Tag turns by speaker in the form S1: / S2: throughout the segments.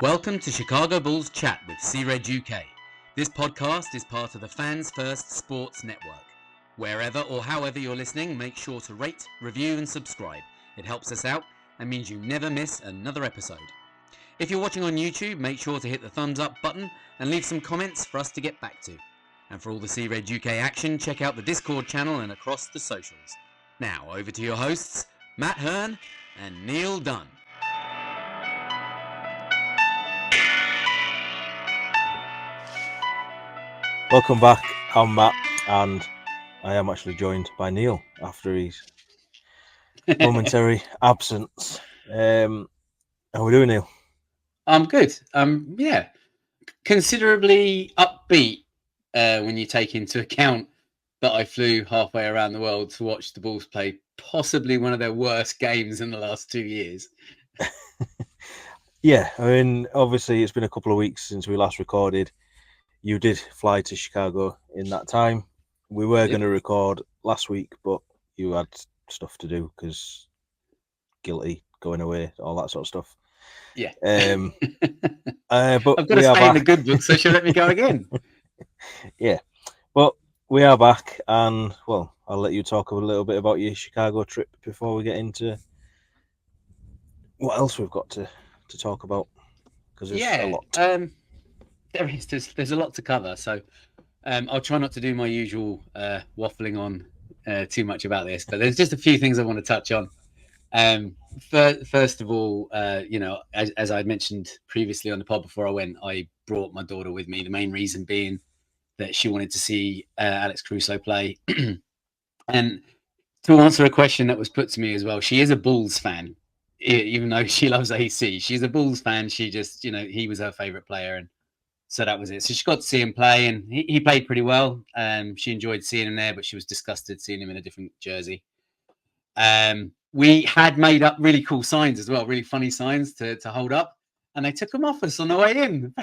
S1: Welcome to Chicago Bulls Chat with C-Red UK. This podcast is part of the Fans First Sports Network. Wherever or however you're listening, make sure to rate, review and subscribe. It helps us out and means you never miss another episode. If you're watching on YouTube, make sure to hit the thumbs up button and leave some comments for us to get back to. And for all the C-Red UK action, check out the Discord channel and across the socials. Now, over to your hosts, Matt Hearn and Neill Dunn.
S2: Welcome back. I'm Matt, and I am actually joined by Neill after his momentary absence. How are we doing, Neill?
S3: I'm good. Considerably upbeat when you take into account that I flew halfway around the world to watch the Bulls play possibly one of their worst games in the last 2 years.
S2: Yeah, I mean, obviously it's been a couple of weeks since we last recorded. You did fly to Chicago in that time. We were going to record last week, but you had stuff to do because guilty, going away, all that sort of stuff.
S3: Yeah.
S2: But
S3: I've got to stay in the good book, so she'll let me go again.
S2: Yeah. But we are back, and, well, I'll let you talk a little bit about your Chicago trip before we get into what else we've got to talk about, because there's a lot.
S3: There's a lot to cover, so I'll try not to do my usual waffling on too much about this, but there's just a few things I want to touch on. First of all, as I mentioned previously on the pod before I went, I brought my daughter with me. The main reason being that she wanted to see Alex Caruso play. And to answer a question that was put to me as well, she is a Bulls fan, even though she loves AC. She's a Bulls fan. She just, he was her favorite player, and so that was it. So she got to see him play, and he played pretty well. She enjoyed seeing him there, but she was disgusted seeing him in a different jersey. We had made up really cool signs as well, really funny signs to hold up, and they took them off us on the way in.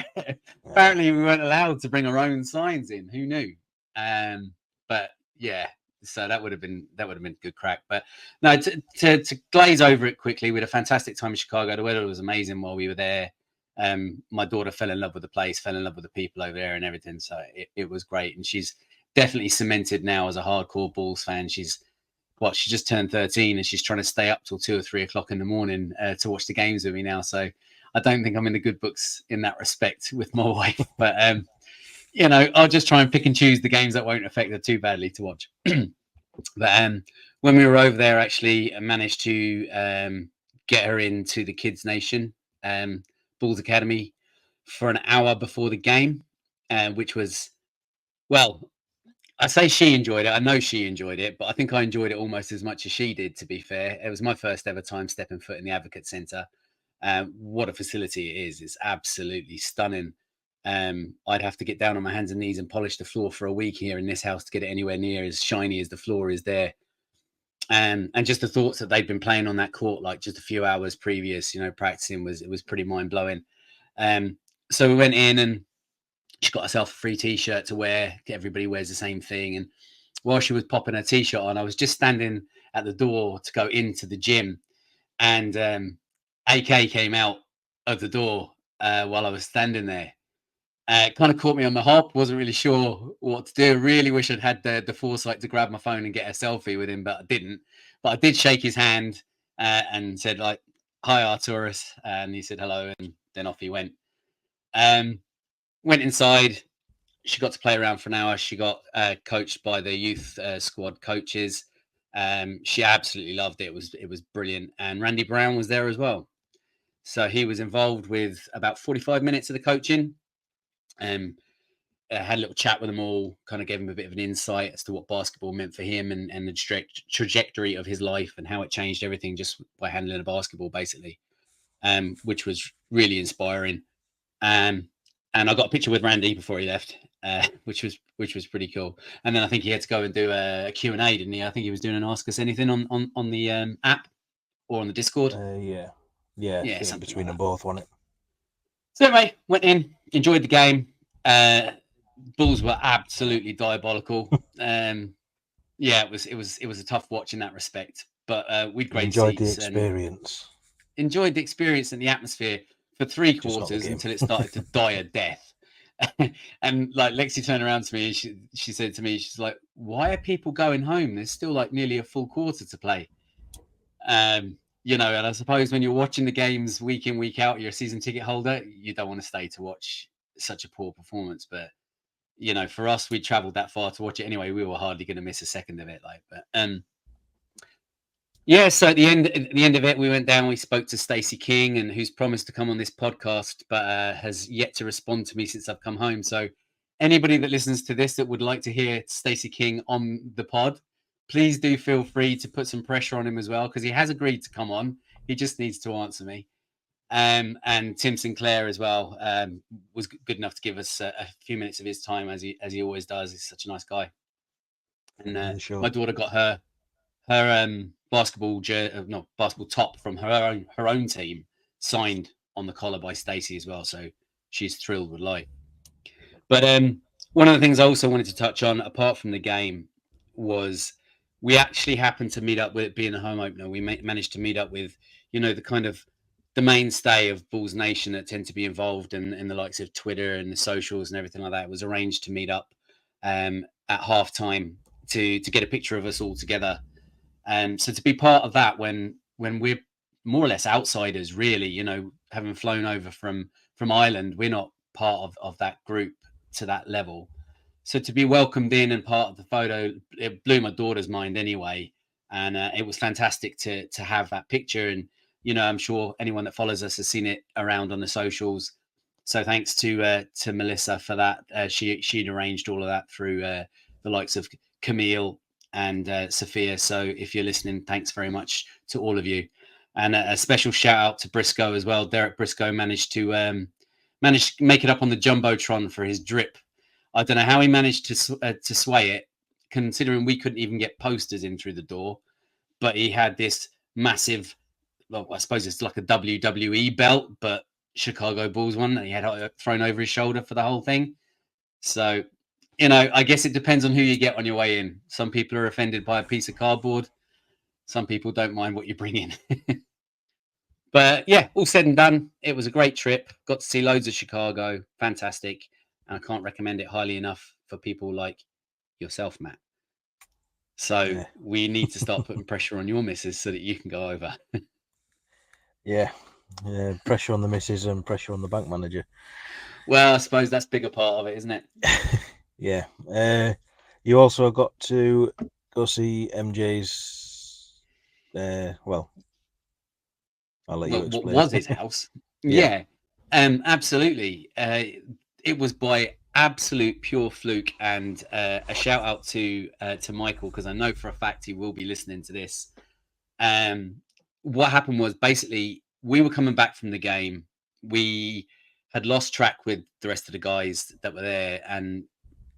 S3: Apparently, we weren't allowed to bring our own signs in. Who knew? But yeah, so that would have been good crack. But no, to glaze over it quickly, we had a fantastic time in Chicago. The weather was amazing while we were there. My daughter fell in love with the place, fell in love with the people over there and everything. So it was great. And she's definitely cemented now as a hardcore Bulls fan. She just turned 13 and she's trying to stay up till 2 or 3 o'clock in the morning to watch the games with me now. So I don't think I'm in the good books in that respect with my wife. But, I'll just try and pick and choose the games that won't affect her too badly to watch. But when we were over there, actually, I managed to get her into the Kids Nation Bulls Academy for an hour before the game, which was, well, I say she enjoyed it. I know she enjoyed it, but I think I enjoyed it almost as much as she did, to be fair. It was my first ever time stepping foot in the Advocate Centre. What a facility it is. It's absolutely stunning. I'd have to get down on my hands and knees and polish the floor for a week here in this house to get it anywhere near as shiny as the floor is there. And just the thoughts that they'd been playing on that court, like just a few hours previous, practicing was pretty mind blowing. So we went in and she got herself a free T-shirt to wear. Everybody wears the same thing. And while she was popping her T-shirt on, I was just standing at the door to go into the gym. And AK came out of the door while I was standing there. It kind of caught me on the hop. Wasn't really sure what to do. Really wish I'd had the foresight to grab my phone and get a selfie with him, but I didn't. But I did shake his hand and said, like, "Hi, Arturus," and he said hello, and then off he went. Went inside. She got to play around for an hour. She got coached by the youth squad coaches. She absolutely loved it. It was brilliant. And Randy Brown was there as well. So he was involved with about 45 minutes of the coaching. Had a little chat with them all, kind of gave him a bit of an insight as to what basketball meant for him and the trajectory of his life and how it changed everything just by handling a basketball, basically, which was really inspiring. And I got a picture with Randy before he left, which was pretty cool. And then I think he had to go and do a Q&A, didn't he? I think he was doing an Ask Us Anything on the app or on the Discord.
S2: Yeah, something between them both, wasn't it?
S3: So anyway, went in, enjoyed the game. Bulls were absolutely diabolical. It was a tough watch in that respect, but we'd great
S2: enjoyed
S3: seats
S2: the experience.
S3: Enjoyed the experience and the atmosphere. for 3
S2: Just not the
S3: quarters
S2: game.
S3: until it started to die a death. And like Lexi turned around to me and she said to me, she's like, why are people going home? There's still like nearly a full quarter to play. You know, and I suppose when you're watching the games week in, week out, you're a season ticket holder, you don't want to stay to watch such a poor performance. But, you know, for us, we traveled that far to watch it anyway. We were hardly going to miss a second of it. Like, but yeah, so at the end of it, we went down. We spoke to Stacey King, and who's promised to come on this podcast, but has yet to respond to me since I've come home. So, anybody that listens to this that would like to hear Stacey King on the pod, please do feel free to put some pressure on him as well, because he has agreed to come on. He just needs to answer me. And Tim Sinclair as well was good enough to give us a few minutes of his time, as he always does. He's such a nice guy. And
S2: Sure.
S3: my daughter got her basketball top from her own team signed on the collar by Stacey as well, so she's thrilled with life. But one of the things I also wanted to touch on, apart from the game, was we actually happened to meet up with it being a home opener. We managed to meet up with, you know, the mainstay of Bulls Nation that tend to be involved in the likes of Twitter and the socials and everything like that. It was arranged to meet up at halftime to get a picture of us all together. So to be part of that when we're more or less outsiders, really, you know, having flown over from Ireland, we're not part of that group to that level. So to be welcomed in and part of the photo, it blew my daughter's mind anyway. And it was fantastic to have that picture. And, you know, I'm sure anyone that follows us has seen it around on the socials. So thanks to Melissa for that. She'd arranged all of that through the likes of Camille and Sophia. So if you're listening, thanks very much to all of you. And a special shout out to Briscoe as well. Derek Briscoe managed to make it up on the Jumbotron for his drip. I don't know how he managed to sway it, considering we couldn't even get posters in through the door. But he had this massive, well, I suppose it's like a WWE belt, but Chicago Bulls one that he had thrown over his shoulder for the whole thing. So, you know, I guess it depends on who you get on your way in. Some people are offended by a piece of cardboard. Some people don't mind what you bring in. But yeah, all said and done, it was a great trip. Got to see loads of Chicago. Fantastic. And I can't recommend it highly enough for people like yourself, Matt. So we need to start putting pressure on your missus so that you can go over.
S2: Yeah. Pressure on the missus and pressure on the bank manager.
S3: Well, I suppose that's a bigger part of it, isn't it?
S2: Yeah. You also got to go see MJ's. Well, I'll let you explain.
S3: What was his house? Yeah. Absolutely. It was by absolute pure fluke, and a shout out to Michael, because I know for a fact he will be listening to this. What happened was basically we were coming back from the game. We had lost track with the rest of the guys that were there, and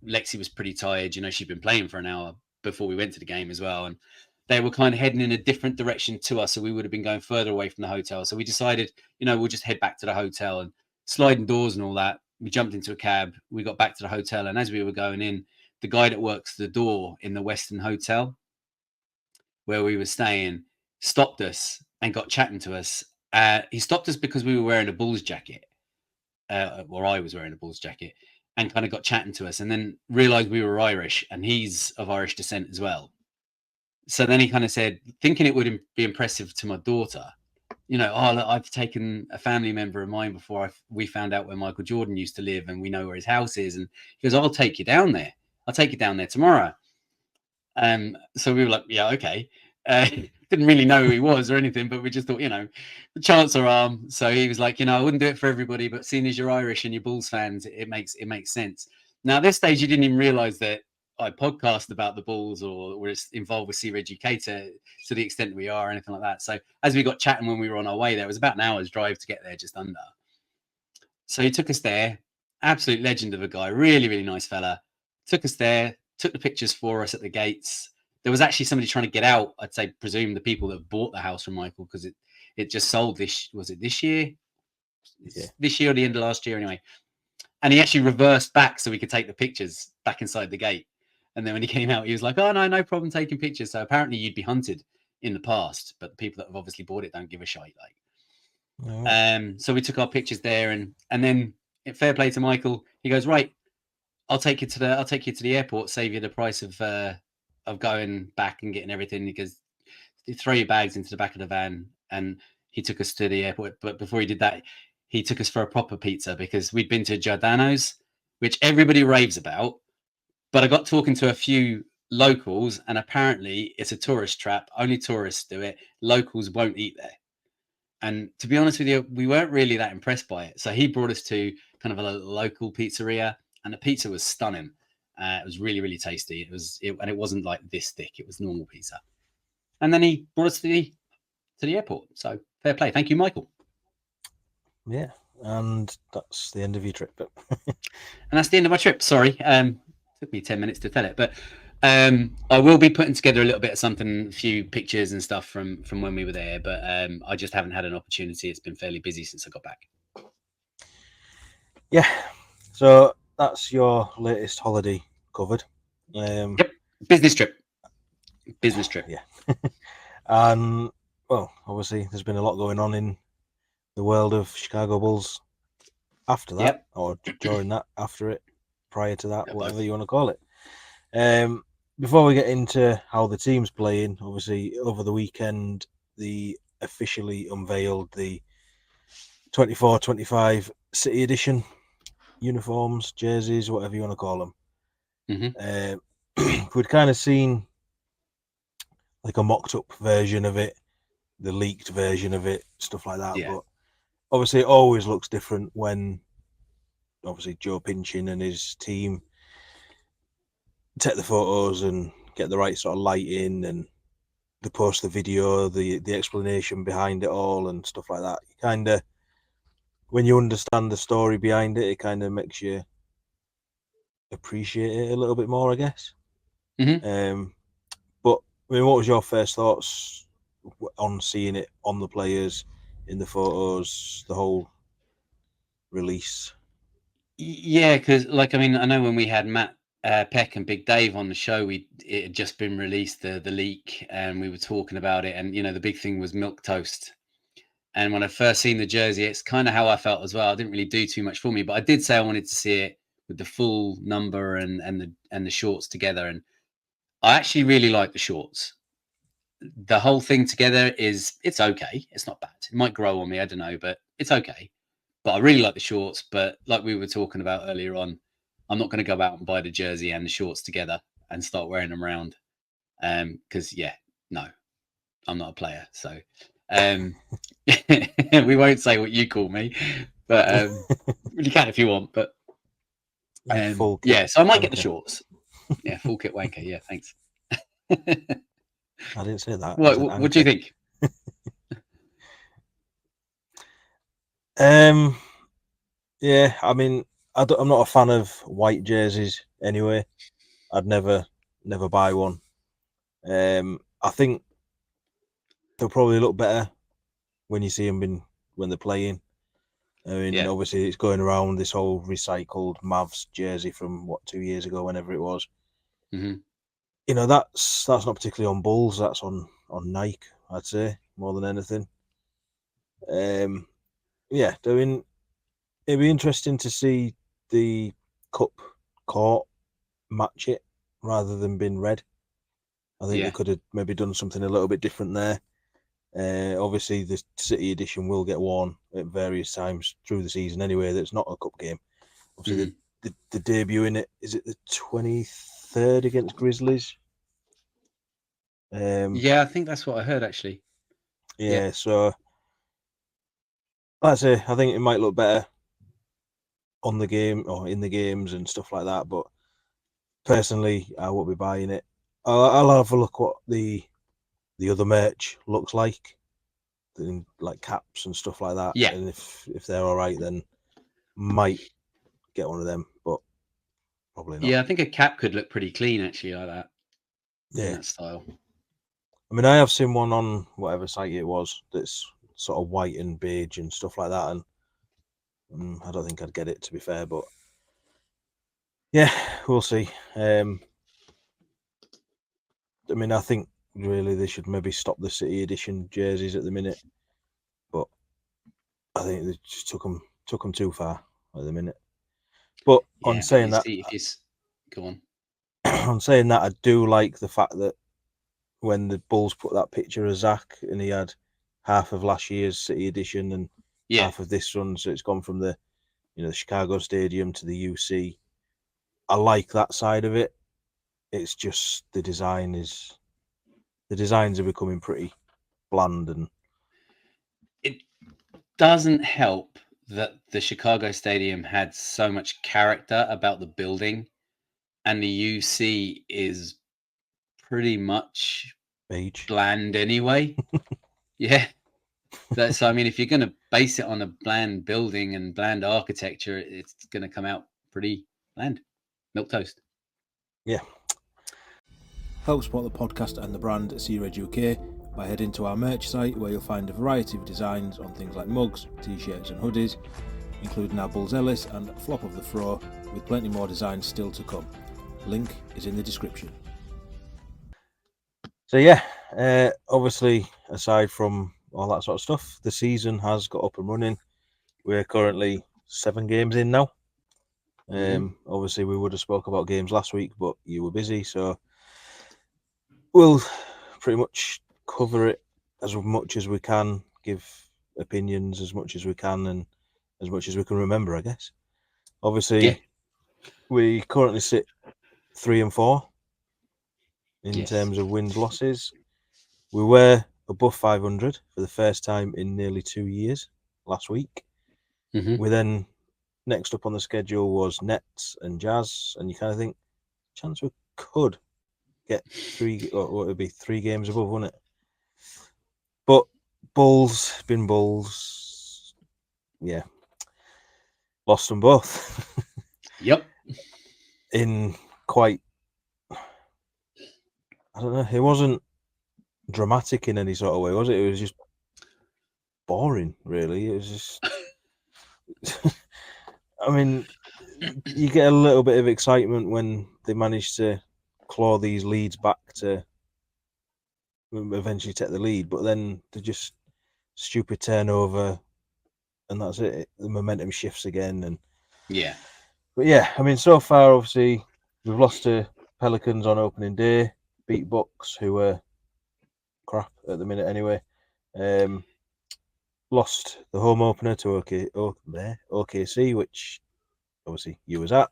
S3: Lexi was pretty tired. You know, she'd been playing for an hour before we went to the game as well, and they were kind of heading in a different direction to us, so we would have been going further away from the hotel. So we decided, you know, we'll just head back to the hotel, and sliding doors and all that. We jumped into a cab. We got back to the hotel, and as we were going in, the guy that works the door in the Western Hotel where we were staying stopped us and got chatting to us. He stopped us because we were wearing a Bulls jacket, or I was wearing a Bulls jacket, and kind of got chatting to us, and then realized we were Irish, and he's of Irish descent as well. So then he kind of said, thinking it would be impressive to my daughter, you know, oh, look, I've taken a family member of mine before we found out where Michael Jordan used to live, and we know where his house is. And he goes, I'll take you down there. I'll take you down there tomorrow. So we were like, yeah, okay. Didn't really know who he was or anything, but we just thought, you know, the chances are. So he was like, you know, I wouldn't do it for everybody, but seeing as you're Irish and you're Bulls fans, it makes sense. Now, at this stage, you didn't even realize that I podcast about the Bulls or we're involved with C-Reg UK to the extent we are or anything like that. So as we got chatting when we were on our way there, it was about an hour's drive to get there, just under. So he took us there. Absolute legend of a guy. Really, really nice fella. Took us there, took the pictures for us at the gates. There was actually somebody trying to get out. I'd say, presume the people that bought the house from Michael, because it just sold this year?
S2: Yeah.
S3: This year or the end of last year anyway. And he actually reversed back so we could take the pictures back inside the gate. And then when he came out, he was like, oh, no problem taking pictures. So apparently you'd be hunted in the past, but the people that have obviously bought it don't give a shite. Like, So we took our pictures there, and then fair play to Michael. He goes, right, I'll take you to the airport, save you the price of going back and getting everything. Because you throw your bags into the back of the van, and he took us to the airport. But before he did that, he took us for a proper pizza because we'd been to Giordano's, which everybody raves about. But I got talking to a few locals, and apparently it's a tourist trap. Only tourists do it. Locals won't eat there. And to be honest with you, we weren't really that impressed by it. So he brought us to kind of a local pizzeria, and the pizza was stunning. It was really, really tasty. And it wasn't like this thick. It was normal pizza. And then he brought us to the airport. So fair play. Thank you, Michael.
S2: Yeah, and that's the end of your trip.
S3: And that's the end of my trip. Sorry, took me 10 minutes to tell it, but I will be putting together a little bit of something, a few pictures and stuff from when we were there. But I just haven't had an opportunity. It's been fairly busy since I got back.
S2: Yeah, so that's your latest holiday covered.
S3: Yep, business trip.
S2: Yeah. And well, obviously there's been a lot going on in the world of Chicago Bulls after that, or during that, after it, prior to that, whatever you want to call it. Before we get into how the team's playing, obviously over the weekend they officially unveiled the 24-25 City Edition uniforms, jerseys, whatever you want to call them.
S3: Mm-hmm.
S2: We'd kind of seen like a mocked up version of it, the leaked version of it, stuff like that. But obviously it always looks different when obviously Joe Pinchin and his team take the photos and get the right sort of lighting, and they post the video, the explanation behind it all and stuff like that. You kind of, when you understand the story behind it, it kind of makes you appreciate it a little bit more, I guess.
S3: Mm-hmm.
S2: But I mean, what was your first thoughts on seeing it on the players, in the photos, the whole release?
S3: Yeah, because I know when we had Matt Peck and Big Dave on the show, it had just been released, the leak, and we were talking about it. And the big thing was milk toast. And when I first seen the jersey, it's kind of how I felt as well. I didn't really do too much for me, but I did say I wanted to see it with the full number and the shorts together. And I actually really like the shorts. The whole thing together it's okay. It's not bad. It might grow on me, I don't know, but it's okay. But I really like the shorts. But like we were talking about earlier on, I'm not going to go out and buy the jersey and the shorts together and start wearing them around. Because no, I'm not a player. So we won't say what you call me, but you can if you want. But
S2: Full kit
S3: so I might
S2: wanker.
S3: get the shorts. Yeah, full kit wanker. Yeah, thanks.
S2: I didn't say that.
S3: What do you think?
S2: Yeah, I mean, I'm not a fan of white jerseys anyway. I'd never buy one. I think they'll probably look better when you see them when they're playing. I mean, obviously it's going around this whole recycled Mavs jersey from 2 years ago, whenever it was.
S3: Mm-hmm.
S2: That's not particularly on Bulls. That's on Nike, I'd say, more than anything. Yeah, I mean, it'd be interesting to see the cup court match it rather than being red. I think they could have maybe done something a little bit different there. Obviously, the City Edition will get worn at various times through the season anyway. That's not a cup game. Obviously, the debut in it, is it the 23rd against Grizzlies?
S3: Yeah, I think that's what I heard actually.
S2: Yeah, so like I say, I think it might look better on the game or in the games and stuff like that. But personally, I won't be buying it. I'll have a look what the other merch looks like caps and stuff like that.
S3: Yeah.
S2: And if they're all right, then might get one of them, but probably not.
S3: Yeah, I think a cap could look pretty clean actually, like that.
S2: Yeah,
S3: in that style.
S2: I mean, I have seen one on whatever site it was that's sort of white and beige and stuff like that, and I don't think I'd get it, to be fair, but yeah, we'll see. I mean, I think really they should maybe stop the City Edition jerseys at the minute, but I think they just took them too far at the minute. But on
S3: Yeah,
S2: saying that,
S3: go on.
S2: on saying that, I do like the fact that when the Bulls put that picture of Zach and he had half of last year's City edition and half of this one, so it's gone from the the Chicago Stadium to the UC. I like that side of it. It's just the designs are becoming pretty bland, and
S3: it doesn't help that the Chicago Stadium had so much character about the building, and the UC is pretty much
S2: beige.
S3: bland anyway. Yeah. So, I mean, if you're going to base it on a bland building and bland architecture, it's going to come out pretty bland. Milquetoast.
S2: Yeah.
S4: Help support the podcast and the brand at C-Reg UK by heading to our merch site, where you'll find a variety of designs on things like mugs, t-shirts and hoodies, including our Bulls Ellis and Flop of the Fro, with plenty more designs still to come. Link is in the description.
S2: So yeah, obviously, aside from all that sort of stuff, the season has got up and running. We're currently 7 games in now. Obviously, we would have spoke about games last week, but you were busy, so we'll pretty much cover it as much as we can, give opinions as much as we can, and as much as we can remember, I guess. Obviously, we currently sit 3 and 4 in terms of wins, losses. We were above 500 for the first time in nearly 2 years last week. We then, next up on the schedule was Nets and Jazz, and you kind of think, chance we could get 3, or what would be 3 games above, wouldn't it? But Bulls, been Bulls, yeah, lost them both.
S3: Yep.
S2: In quite, I don't know, it wasn't dramatic in any sort of way, was it? It was just boring, really. It was just, I mean, you get a little bit of excitement when they manage to claw these leads back to eventually take the lead, but then they're just stupid turnover, and that's it. The momentum shifts again, and but yeah, I mean, so far, obviously, we've lost to Pelicans on opening day, beat Bucks, who were crap at the minute anyway. Lost the home opener to OKC, which obviously you was at.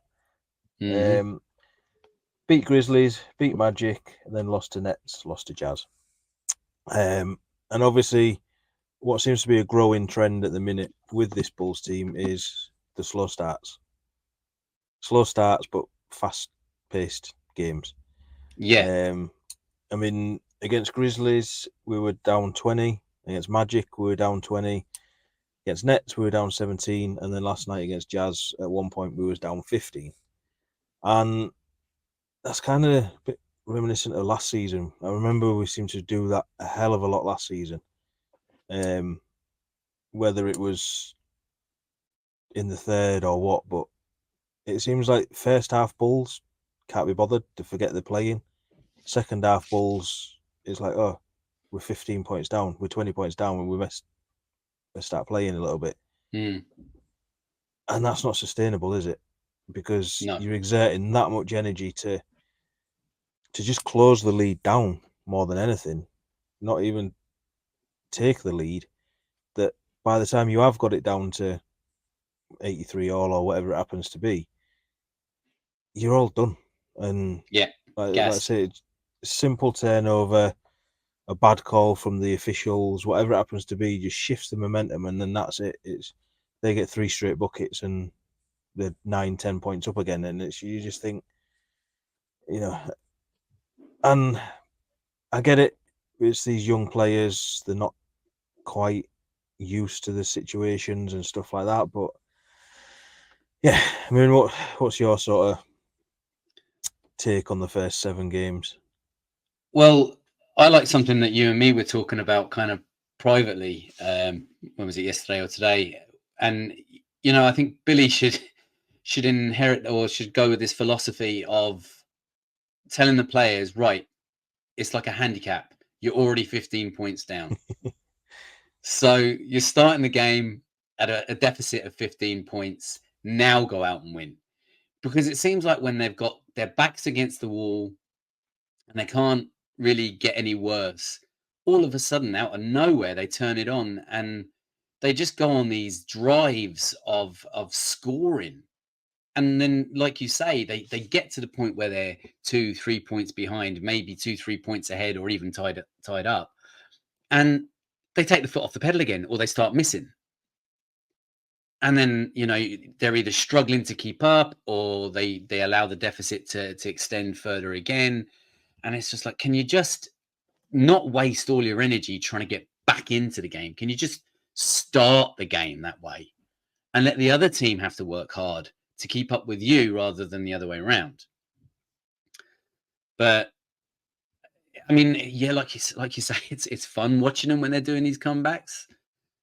S2: Beat Grizzlies, beat Magic, and then lost to Nets, lost to Jazz. And obviously, what seems to be a growing trend at the minute with this Bulls team is the slow starts. Slow starts, but fast-paced games.
S3: Yeah.
S2: I mean, against Grizzlies, we were down 20. Against Magic, we were down 20. Against Nets, we were down 17. And then last night against Jazz, at one point, we was down 15. And that's kind of a bit reminiscent of last season. I remember we seemed to do that a hell of a lot last season. Whether it was in the third or what, but it seems like first half Bulls can't be bothered to forget they're playing. Second half Bulls is like, oh, we're 15 points down, we're 20 points down, and we must start playing a little bit. And that's not sustainable, is it? Because you're exerting that much energy to just close the lead down more than anything, not even take the lead, that by the time you have got it down to 83 all or whatever it happens to be, you're all done. And like I say, simple turnover, a bad call from the officials, whatever it happens to be, just shifts the momentum, and then that's it. They get 3 straight buckets and they're 9-10 points up again, and you just think, and I get it. It's these young players; they're not quite used to the situations and stuff like that. But yeah, I mean, what's your sort of take on the first 7 games?
S3: Well, I like something that you and me were talking about kind of privately. When was it, yesterday or today? And I think Billy should inherit, or should go with this philosophy of telling the players, right, it's like a handicap. You're already 15 points down. So you're starting the game at a deficit of 15 points now go out and win? Because it seems like when they've got their backs against the wall and they can't really get any worse, all of a sudden, out of nowhere, they turn it on and they just go on these drives of scoring. And then, like you say, they get to the point where they're 2-3 points behind, maybe 2-3 points ahead, or even tied up, and they take the foot off the pedal again, or they start missing. And then, they're either struggling to keep up, or they allow the deficit to extend further again. And it's just like, can you just not waste all your energy trying to get back into the game? Can you just start the game that way and let the other team have to work hard to keep up with you rather than the other way around? But I mean, yeah, like you say, it's fun watching them when they're doing these comebacks,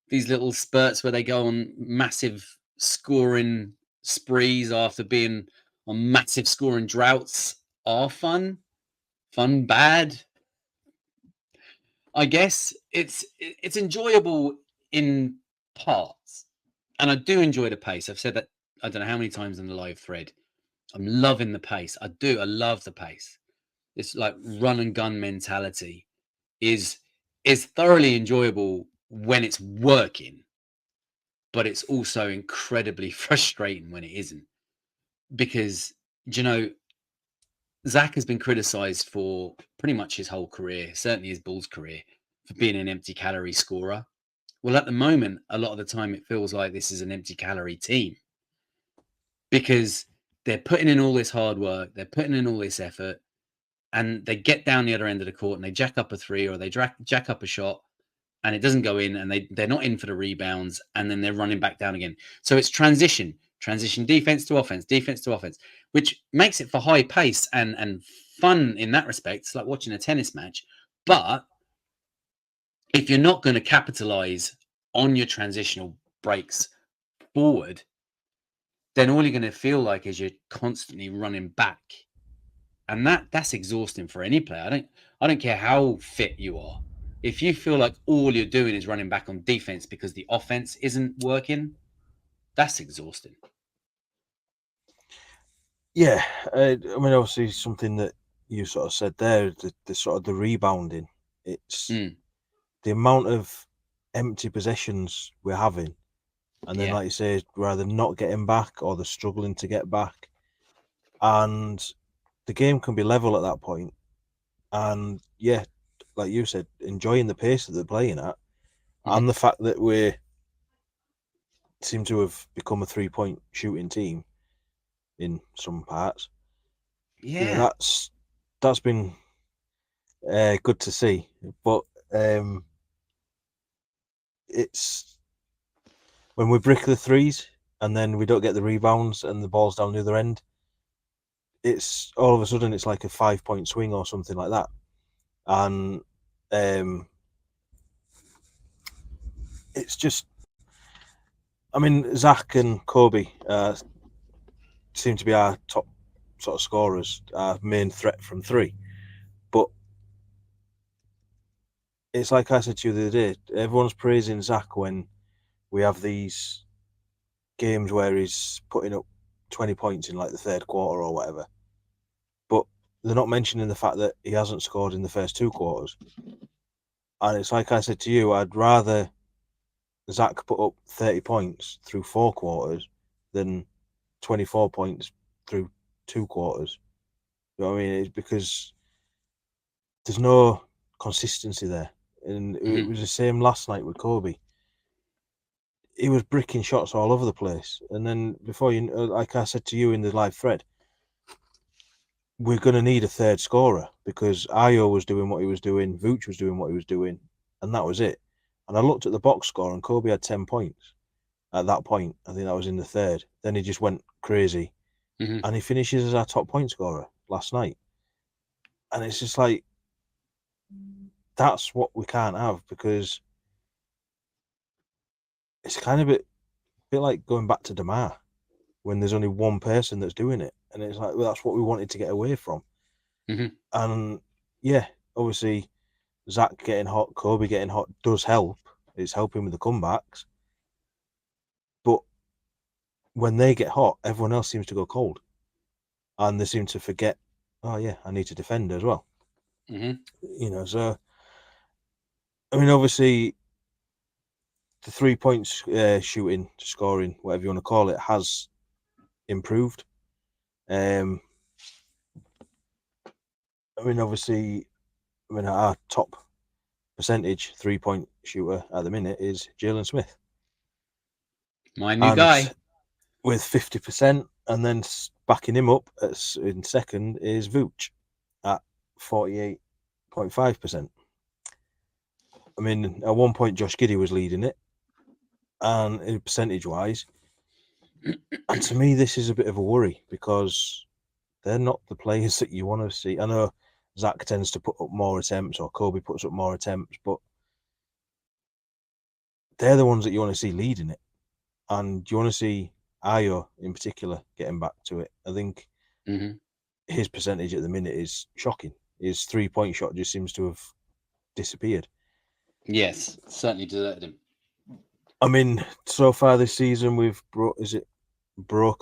S3: these little spurts where they go on massive scoring sprees after being on massive scoring droughts are fun, bad. I guess it's enjoyable in parts, and I do enjoy the pace. I've said that I don't know how many times in the live thread. I'm loving the pace. I love the pace. This like run and gun mentality is thoroughly enjoyable when it's working, but it's also incredibly frustrating when it isn't. Because Zach has been criticized for pretty much his whole career, certainly his Bulls career, for being an empty calorie scorer. Well, at the moment, a lot of the time it feels like this is an empty calorie team because they're putting in all this hard work, they're putting in all this effort, and they get down the other end of the court and they jack up a three or they jack up a shot and it doesn't go in, and they're not in for the rebounds, and then they're running back down again. So it's transition defense to offense, which makes it for high pace and fun in that respect. It's like watching a tennis match. But if you're not going to capitalize on your transitional breaks forward, then all you're going to feel like is you're constantly running back. And that's exhausting for any player. I don't care how fit you are. If you feel like all you're doing is running back on defense because the offense isn't working, that's exhausting.
S2: Yeah, I mean, obviously something that you sort of said there, the sort of the rebounding. It's the amount of empty possessions we're having, and then, like you say, rather not getting back or they're struggling to get back, and the game can be level at that point. And yeah, like you said, enjoying the pace that they're playing at, and the fact that we seem to have become a 3-point shooting team in some parts.
S3: Yeah,
S2: that's been good to see. But it's when we brick the threes and then we don't get the rebounds and the ball's down the other end, it's all of a sudden it's like a 5-point swing or something like that. And it's just, I mean, Zach and Kobe seem to be our top sort of scorers, our main threat from three. But it's like I said to you the other day, everyone's praising Zach when we have these games where he's putting up 20 points in like the third quarter or whatever. But they're not mentioning the fact that he hasn't scored in the first 2 quarters. And it's like I said to you, I'd rather Zach put up 30 points through 4 quarters than 24 points through 2 quarters. You know what I mean? It's because there's no consistency there. And it was the same last night with Kobe. He was bricking shots all over the place. And then before you, like I said to you in the live thread, we're going to need a third scorer because Ayo was doing what he was doing, Vooch was doing what he was doing, and that was it. And I looked at the box score and Kobe had 10 points at that point. I think that was in the third. Then he just went crazy. And he finishes as our top point scorer last night. And it's just like, that's what we can't have because it's kind of a bit like going back to DeMar when there's only one person that's doing it. And it's like, well, that's what we wanted to get away from. And yeah, obviously, Zach getting hot, Kobe getting hot does help. It's helping with the comebacks. when they get hot, everyone else seems to go cold, and they seem to forget. Oh yeah, I need to defend as well.
S3: Mm-hmm.
S2: So I mean, obviously, the 3 points shooting, scoring, whatever you want to call it, has improved. I mean, obviously, our top percentage 3-point shooter at the minute is Jalen Smith.
S3: My new guy.
S2: With 50%, and then backing him up in second is Vooch at 48.5%. I mean, at one point, Josh Giddey was leading it, and percentage-wise, and to me, this is a bit of a worry because they're not the players that you want to see. I know Zach tends to put up more attempts, or Kobe puts up more attempts, but they're the ones that you want to see leading it. And you want to see Ayo in particular getting back to it. I think his percentage at the minute is shocking. His 3-point shot just seems to have disappeared.
S3: Yes, certainly deserted him.
S2: I mean, so far this season, we've broke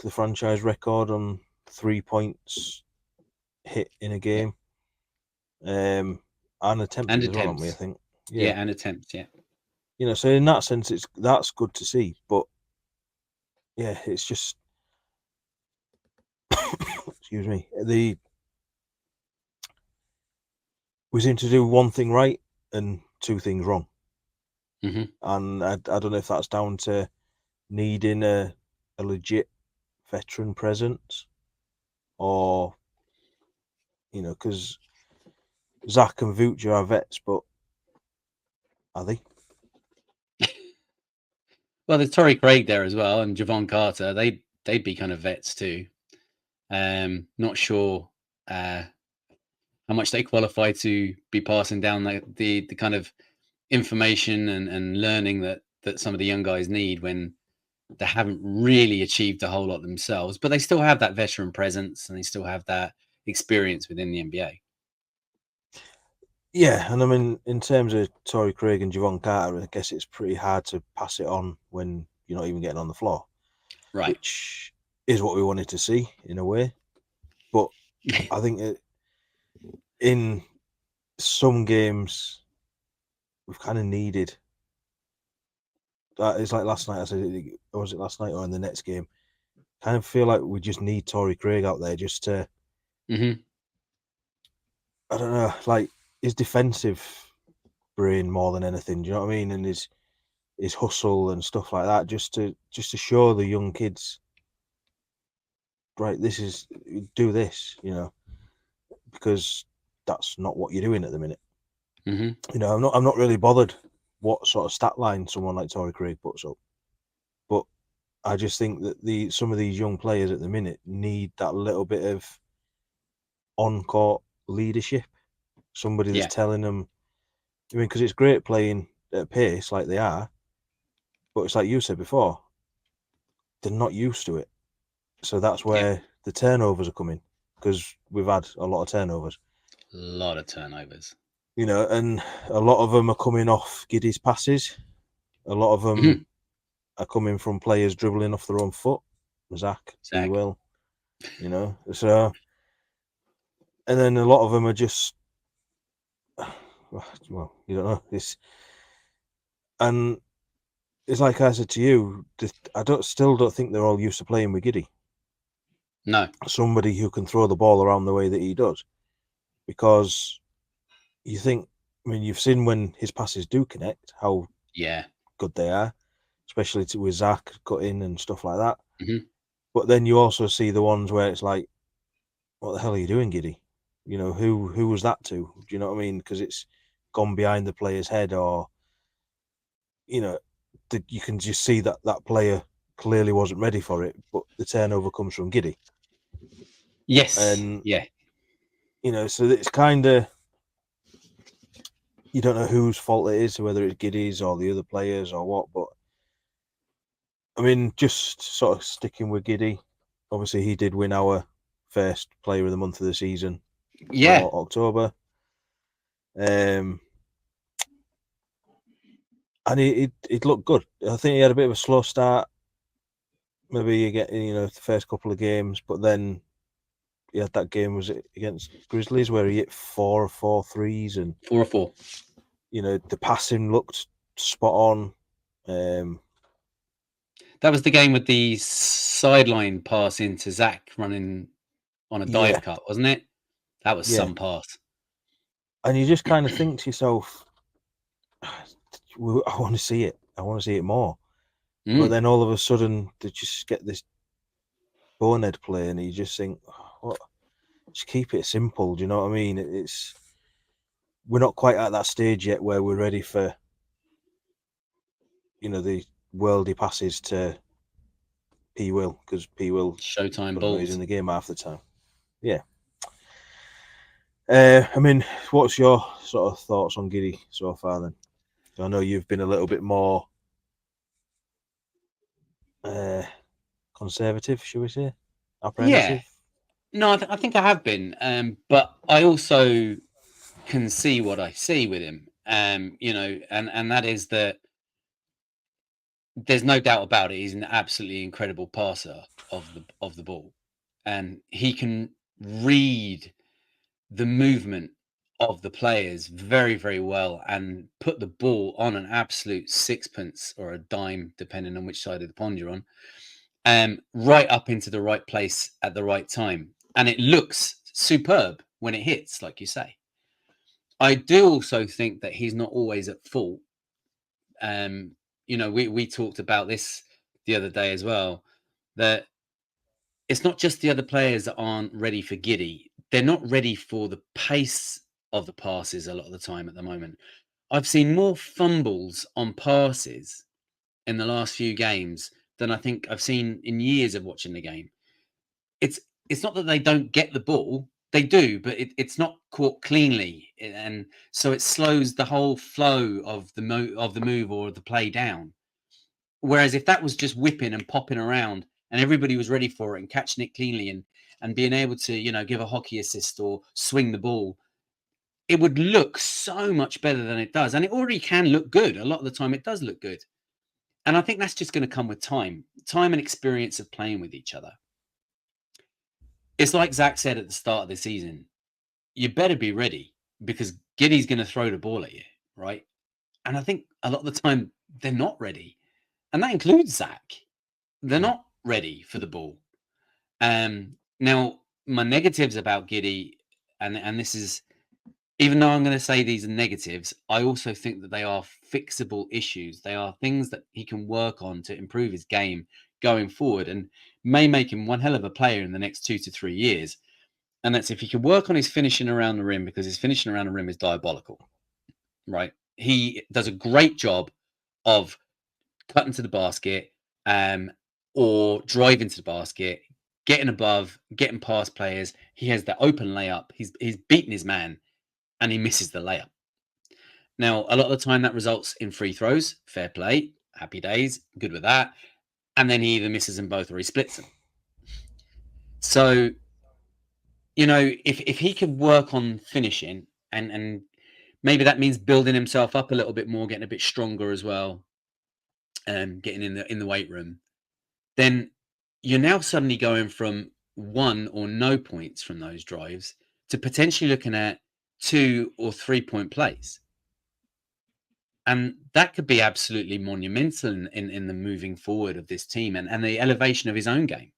S2: the franchise record on 3 points hit in a game. And attempted as well, aren't we? I think.
S3: Yeah, and attempts. Yeah.
S2: So in that sense, that's good to see. But yeah, it's just excuse me. We seem to do one thing right and two things wrong. And I don't know if that's down to needing a legit veteran presence, or because Zach and Vooch are vets, but are they?
S3: Well, there's Torrey Craig there as well, and Javon Carter. They'd be kind of vets too. Not sure how much they qualify to be passing down the kind of information and learning that some of the young guys need when they haven't really achieved a whole lot themselves, but they still have that veteran presence and they still have that experience within the NBA.
S2: Yeah, and I mean, in terms of Torrey Craig and Javon Carter, I guess it's pretty hard to pass it on when you're not even getting on the floor,
S3: right?
S2: Which is what we wanted to see in a way. But I think in some games we've kind of needed. It's like last night. I said, or was it last night or in the next game? Kind of feel like we just need Torrey Craig out there just to. I don't know, like his defensive brain more than anything. Do you know what I mean? And his hustle and stuff like that, just to show the young kids, right? Do this, because that's not what you're doing at the minute. I'm not really bothered what sort of stat line someone like Torrey Craig puts up, but I just think that some of these young players at the minute need that little bit of on-court leadership. Somebody that's telling them. I mean, because it's great playing at pace like they are, but it's like you said before, they're not used to it. So that's where the turnovers are coming, because we've had a lot of turnovers.
S3: A lot of turnovers.
S2: And a lot of them are coming off Giddey's passes. A lot of them are coming from players dribbling off their own foot. Zach. Will. So, and then a lot of them are just, well, you don't know. And it's like I said to you, I still don't think they're all used to playing with Giddey.
S3: No.
S2: Somebody who can throw the ball around the way that he does. Because you think, I mean, you've seen when his passes do connect, how good they are, especially with Zach cutting and stuff like that. But then you also see the ones where it's like, what the hell are you doing, Giddey? Who was that to? Do you know what I mean? Because it's gone behind the player's head, or, you can just see that player clearly wasn't ready for it, but the turnover comes from Giddey.
S3: Yes.
S2: And, so it's kind of, you don't know whose fault it is, whether it's Giddey's or the other players or what, but I mean, just sort of sticking with Giddey, obviously he did win our first player of the month of the season for October. And it looked good. I think he had a bit of a slow start maybe you get, the first couple of games, but then he had that game, was it against Grizzlies, where he hit 4 or 4 threes, and
S3: 4 or 4.
S2: the passing looked spot on.
S3: That was the game with the sideline pass into Zach running on a dive cut, wasn't it? That was some pass.
S2: And you just kind of think to yourself, I want to see it. I want to see it more. But then all of a sudden, they just get this bonehead play, and you just think, what? Just keep it simple. Do you know what I mean? We're not quite at that stage yet where we're ready for, the worldy passes to Pwill, because Pwill
S3: Showtime balls.
S2: He's in the game half the time. Yeah. I mean, what's your sort of thoughts on Giddey so far then? I know you've been a little bit more conservative, should we say? Apprehensive?
S3: Yeah. No, I think I have been. But I also can see what I see with him. And that is that there's no doubt about it. He's an absolutely incredible passer of the ball. And he can read the movement of the players very, very well and put the ball on an absolute sixpence or a dime, depending on which side of the pond you're on, right up into the right place at the right time. And it looks superb when it hits, like you say. I do also think that he's not always at fault. We talked about this the other day as well, that it's not just the other players that aren't ready for Giddey. They're not ready for the pace of the passes a lot of the time at the moment. I've seen more fumbles on passes in the last few games than I think I've seen in years of watching the game. It's not that they don't get the ball. They do, but it's not caught cleanly. And so it slows the whole flow of the move or the play down. Whereas if that was just whipping and popping around and everybody was ready for it and catching it cleanly and being able to, give a hockey assist or swing the ball, it would look so much better than it does. And it already can look good. A lot of the time it does look good. And I think that's just going to come with time and experience of playing with each other. It's like Zach said at the start of the season, you better be ready because Giddey's going to throw the ball at you, right? And I think a lot of the time they're not ready. And that includes Zach. They're not ready for the ball. Now, my negatives about Giddey, and this is, even though I'm going to say these are negatives, I also think that they are fixable issues. They are things that he can work on to improve his game going forward and may make him one hell of a player in the next 2 to 3 years. And that's if he can work on his finishing around the rim, because his finishing around the rim is diabolical, right? He does a great job of cutting to the basket or driving to the basket, getting above, getting past players. He has that open layup. He's beaten his man and he misses the layup. Now, a lot of the time that results in free throws. Fair play. Happy days. Good with that. And then he either misses them both or he splits them. So, if he could work on finishing and maybe that means building himself up a little bit more, getting a bit stronger as well, getting in the weight room, then you're now suddenly going from 1 or no points from those drives to potentially looking at 2 or 3 point plays. And that could be absolutely monumental in the moving forward of this team and the elevation of his own game.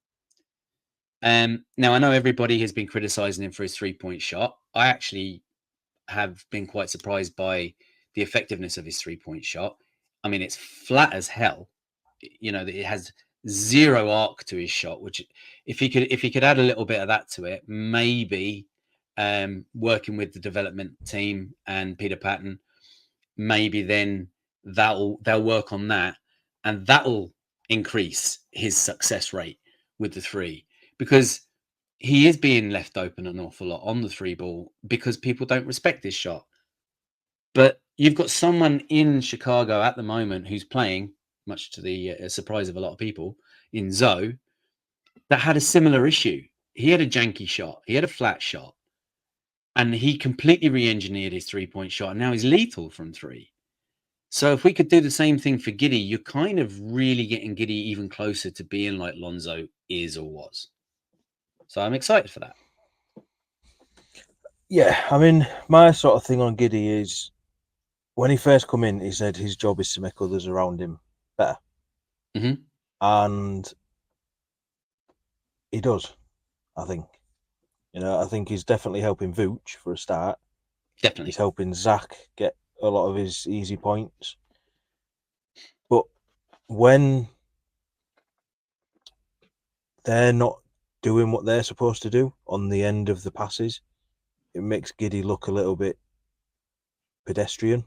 S3: Now, I know everybody has been criticizing him for his 3-point shot. I actually have been quite surprised by the effectiveness of his 3-point shot. I mean, it's flat as hell. It has zero arc to his shot, which if he could add a little bit of that to it, maybe working with the development team and Peter Patton, maybe then they'll work on that and that'll increase his success rate with the 3, because he is being left open an awful lot on the 3 ball because people don't respect his shot. But you've got someone in Chicago at the moment who's playing, much to the surprise of a lot of people, in Zoe, that had a similar issue. He had a janky shot. He had a flat shot. And he completely re-engineered his 3-point shot. And now he's lethal from 3. So if we could do the same thing for Giddey, you're kind of really getting Giddey even closer to being like Lonzo is or was. So I'm excited for that.
S2: Yeah, I mean, my sort of thing on Giddey is when he first come in, he said his job is to make others around him better.
S3: Mm-hmm.
S2: And he does, I think. I think he's definitely helping Vooch for a start.
S3: Definitely.
S2: He's helping Zach get a lot of his easy points. But when they're not doing what they're supposed to do on the end of the passes, it makes Giddey look a little bit pedestrian.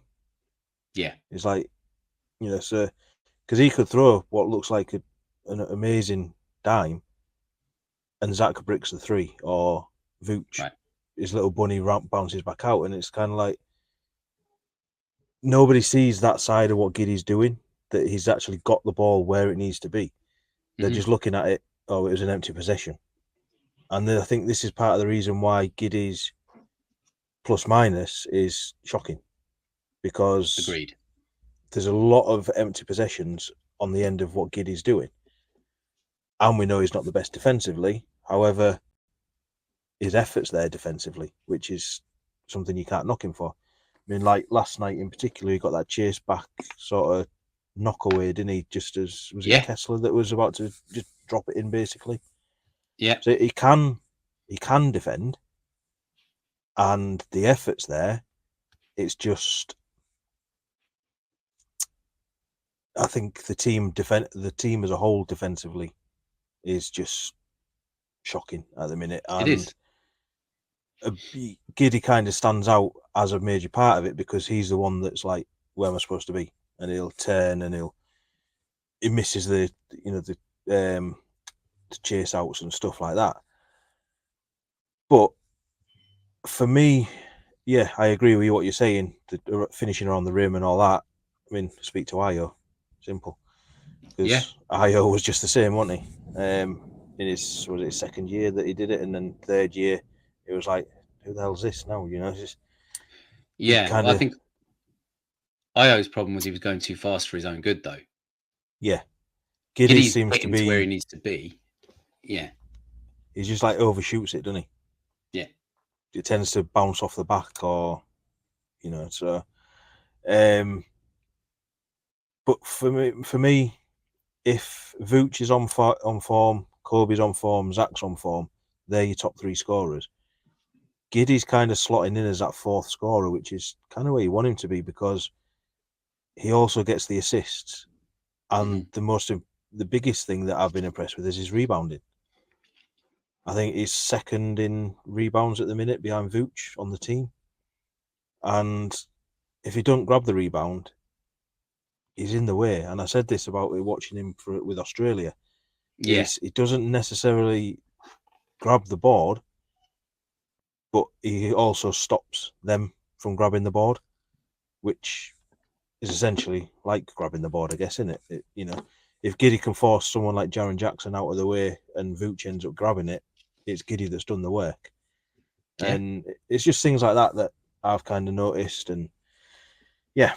S3: Yeah.
S2: It's like, so because he could throw what looks like an amazing dime and Zach bricks the three, or Vooch,
S3: right.
S2: his little bunny ramp bounces back out, and it's kind of like nobody sees that side of what Giddey's doing, that he's actually got the ball where it needs to be. They're just looking at it, oh, it was an empty possession. And I think this is part of the reason why Giddey's plus minus is shocking, because
S3: Agreed.
S2: there's a lot of empty possessions on the end of what Giddey's doing. And we know he's not the best defensively. However, his effort's there defensively, which is something you can't knock him for. I mean, like last night in particular, he got that chase back sort of knock away, didn't he? Just as was it Kessler that was about to just drop it in, basically.
S3: Yeah.
S2: So he can defend, and the effort's there. It's just, I think the team as a whole defensively is just shocking at the minute. And
S3: it is.
S2: Giddey kind of stands out as a major part of it because he's the one that's like, where am I supposed to be? And he'll turn and he misses the chase outs and stuff like that. But for me, yeah, I agree with what you're saying. The finishing around the rim and all that. I mean, speak to Ayo. Simple. Because Ayo was just the same, wasn't he? In his second year that he did it, and then third year, it was like, who the hell's this now? Just
S3: I think Ayo's problem was he was going too fast for his own good, though.
S2: Yeah, Giddey seems to be
S3: where he needs to be. Yeah,
S2: he just like overshoots it, doesn't he?
S3: Yeah,
S2: it tends to bounce off the back, or so. But for me, if Vooch is on form, Kobe's on form, Zach's on form, they're your top three scorers. Giddey's kind of slotting in as that fourth scorer, which is kind of where you want him to be, because he also gets the assists. And the biggest thing that I've been impressed with is his rebounding. I think he's second in rebounds at the minute behind Vooch on the team. And if he don't grab the rebound, he's in the way. And I said this about watching him with Australia.
S3: Yeah.
S2: He doesn't necessarily grab the board, but he also stops them from grabbing the board, which is essentially like grabbing the board, I guess, isn't it? If Giddey can force someone like Jaren Jackson out of the way and Vooch ends up grabbing it, it's Giddey that's done the work. Yeah. And it's just things like that I've kind of noticed. And yeah,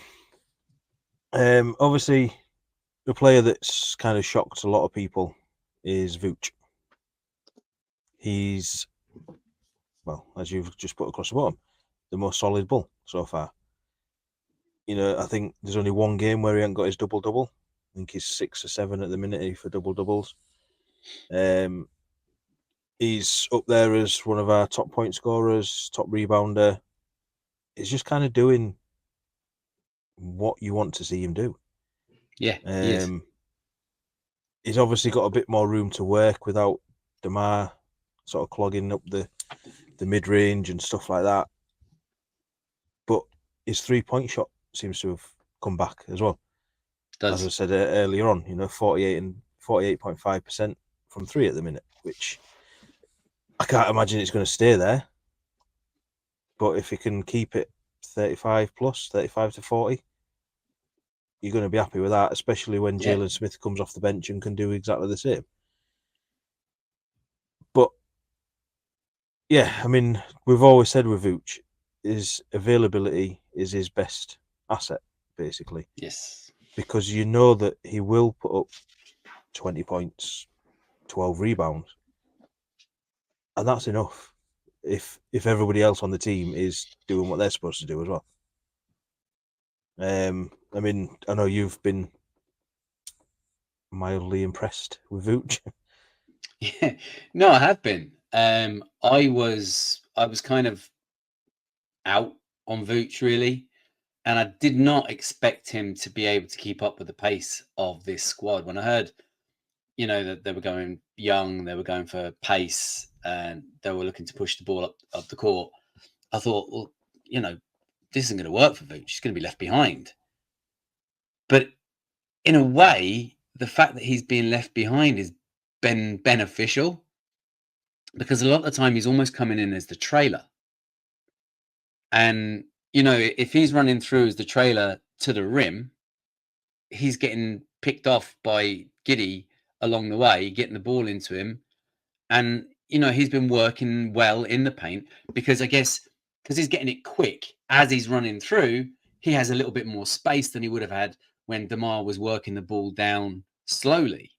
S2: obviously the player that's kind of shocked a lot of people is Vooch. He's, well, as you've just put across the bottom, the most solid bull so far. I think there's only one game where he hasn't got his double-double. I think he's 6 or 7 at the minute for double-doubles. He's up there as one of our top point scorers, top rebounder. He's just kind of doing what you want to see him do.
S3: Yeah, he is.
S2: He's obviously got a bit more room to work without DeMar sort of clogging up the mid-range and stuff like that. But his 3-point shot seems to have come back as well. As I said earlier on, 48.5% from 3 at the minute, which I can't imagine it's going to stay there. But if he can keep it 35 plus, 35 to 40, you're going to be happy with that, especially when Jalen Smith comes off the bench and can do exactly the same. But yeah, I mean, we've always said with Vooch, his availability is his best asset, basically.
S3: Yes.
S2: Because you know that he will put up 20 points, 12 rebounds. And that's enough if everybody else on the team is doing what they're supposed to do as well. I mean, I know you've been mildly impressed with Vooch.
S3: Yeah, no, I have been. I was kind of out on Vooch really, and I did not expect him to be able to keep up with the pace of this squad. When I heard, that they were going young, they were going for pace, and they were looking to push the ball up the court, I thought, well, this isn't going to work for Vooch. He's going to be left behind. But in a way, the fact that he's being left behind has been beneficial, because a lot of the time he's almost coming in as the trailer. And, if he's running through as the trailer to the rim, he's getting picked off by Giddey along the way, getting the ball into him. And, he's been working well in the paint, because I guess because he's getting it quick as he's running through, he has a little bit more space than he would have had when DeMar was working the ball down slowly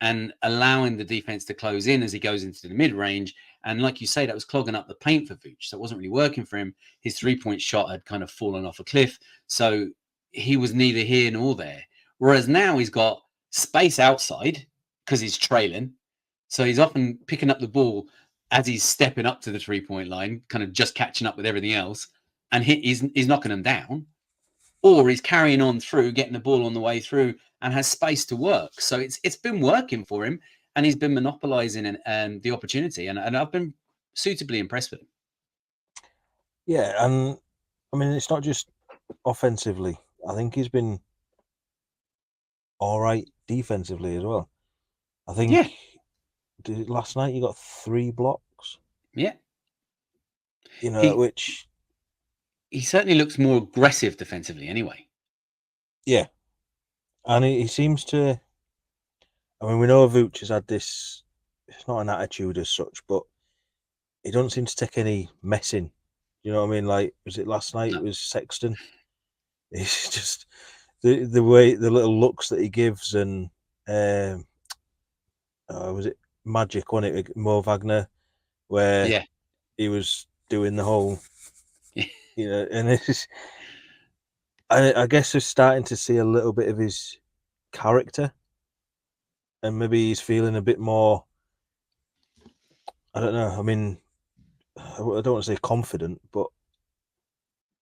S3: and allowing the defense to close in as he goes into the mid-range. And like you say, that was clogging up the paint for Vooch. So it wasn't really working for him. His three-point shot had kind of fallen off a cliff. So he was neither here nor there. Whereas now he's got space outside because he's trailing. So he's often picking up the ball as he's stepping up to the three-point line, kind of just catching up with everything else. And he's knocking them down. Or he's carrying on through, getting the ball on the way through, and has space to work. So it's been working for him, and he's been monopolizing the opportunity. And I've been suitably impressed with him.
S2: Yeah, and I mean, it's not just offensively. I think he's been all right defensively as well. I think last night you got 3 blocks.
S3: Yeah.
S2: Which...
S3: He certainly looks more aggressive defensively anyway.
S2: Yeah. And he seems to... I mean, we know Vooch has had this... It's not an attitude as such, but he doesn't seem to take any messing. You know what I mean? Like, was it last night? No. It was Sexton. It's just the way, the little looks that he gives, and was it Magic, wasn't it? Mo Wagner, where he was doing the whole, and it's... I guess we're starting to see a little bit of his character, and maybe he's feeling a bit more, I don't know, I mean, I don't want to say confident, but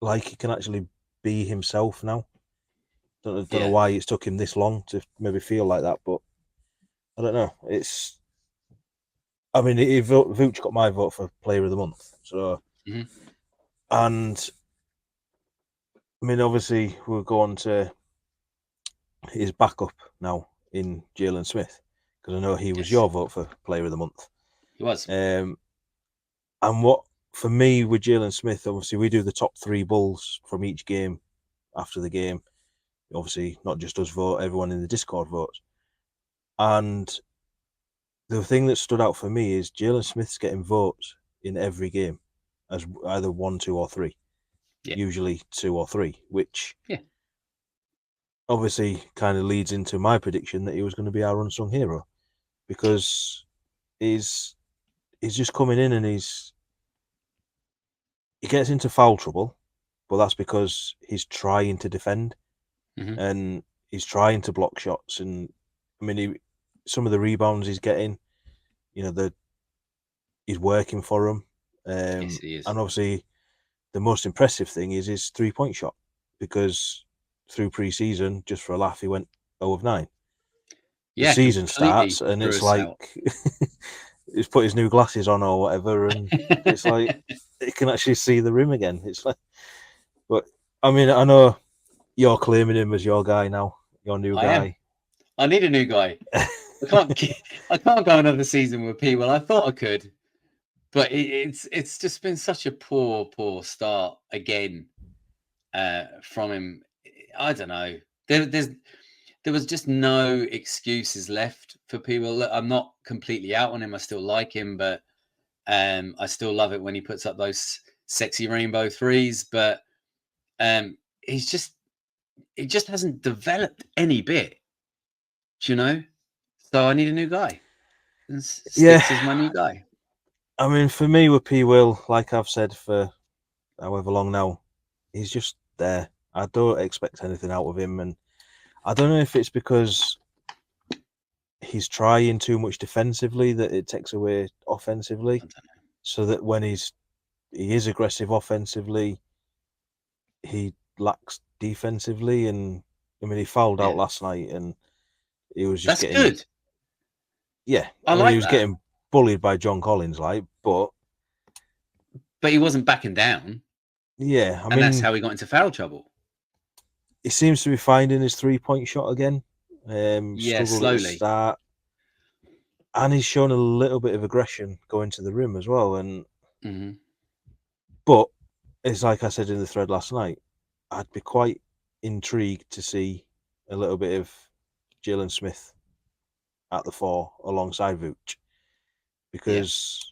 S2: like he can actually be himself now. Don't know why it's took him this long to maybe feel like that, but I don't know. It's... I mean, Vooch got my vote for Player of the Month. So, and I mean, obviously, we'll go on to his backup now in Jalen Smith, because I know he was your vote for Player of the Month.
S3: He was.
S2: And what, for me, with Jalen Smith, obviously, we do the top 3 Bulls from each game after the game. Obviously, not just us vote, everyone in the Discord votes. And the thing that stood out for me is Jalen Smith's getting votes in every game as either 1, 2, or 3. Yeah. Usually 2 or 3, which obviously kind of leads into my prediction that he was going to be our unsung hero, because he's just coming in and he gets into foul trouble, but that's because he's trying to defend and he's trying to block shots. And I mean, some of the rebounds he's getting, he's working for them.
S3: Yes, he is.
S2: And obviously, the most impressive thing is his 3-point shot, because through pre-season, just for a laugh, he went 0 of 9.
S3: Yeah,
S2: the season starts and it's like he's put his new glasses on or whatever, and it's like he can actually see the rim again. It's like, but I mean, I know you're claiming him as your guy now, your new guy.
S3: I need a new guy. I can't go another season with Pwill. I thought I could, but it's just been such a poor start again from him. I don't know. There was just no excuses left for Pwill. Look, I'm not completely out on him. I still like him, but I still love it when he puts up those sexy rainbow threes. But he's just it just hasn't developed any bit. Do you know? So I need a new guy. And Stix is my new guy.
S2: I mean, for me with Pwill, like I've said for however long now, he's just there. I don't expect anything out of him, and I don't know if it's because he's trying too much defensively that it takes away offensively, so that when he is aggressive offensively, he lacks defensively. And I mean, he fouled out last night, and he was just
S3: That's
S2: getting
S3: good.
S2: Yeah,
S3: I
S2: mean,
S3: like
S2: he was
S3: that.
S2: getting bullied by John Collins, but
S3: he wasn't backing down.
S2: Yeah, I
S3: and
S2: mean,
S3: that's how he got into foul trouble.
S2: He seems to be finding his 3-point shot again.
S3: Yeah,
S2: Struggled at the
S3: slowly.
S2: start, and he's shown a little bit of aggression going to the rim as well. And but it's like I said in the thread last night, I'd be quite intrigued to see a little bit of Jalen Smith at the 4 alongside Vooch, because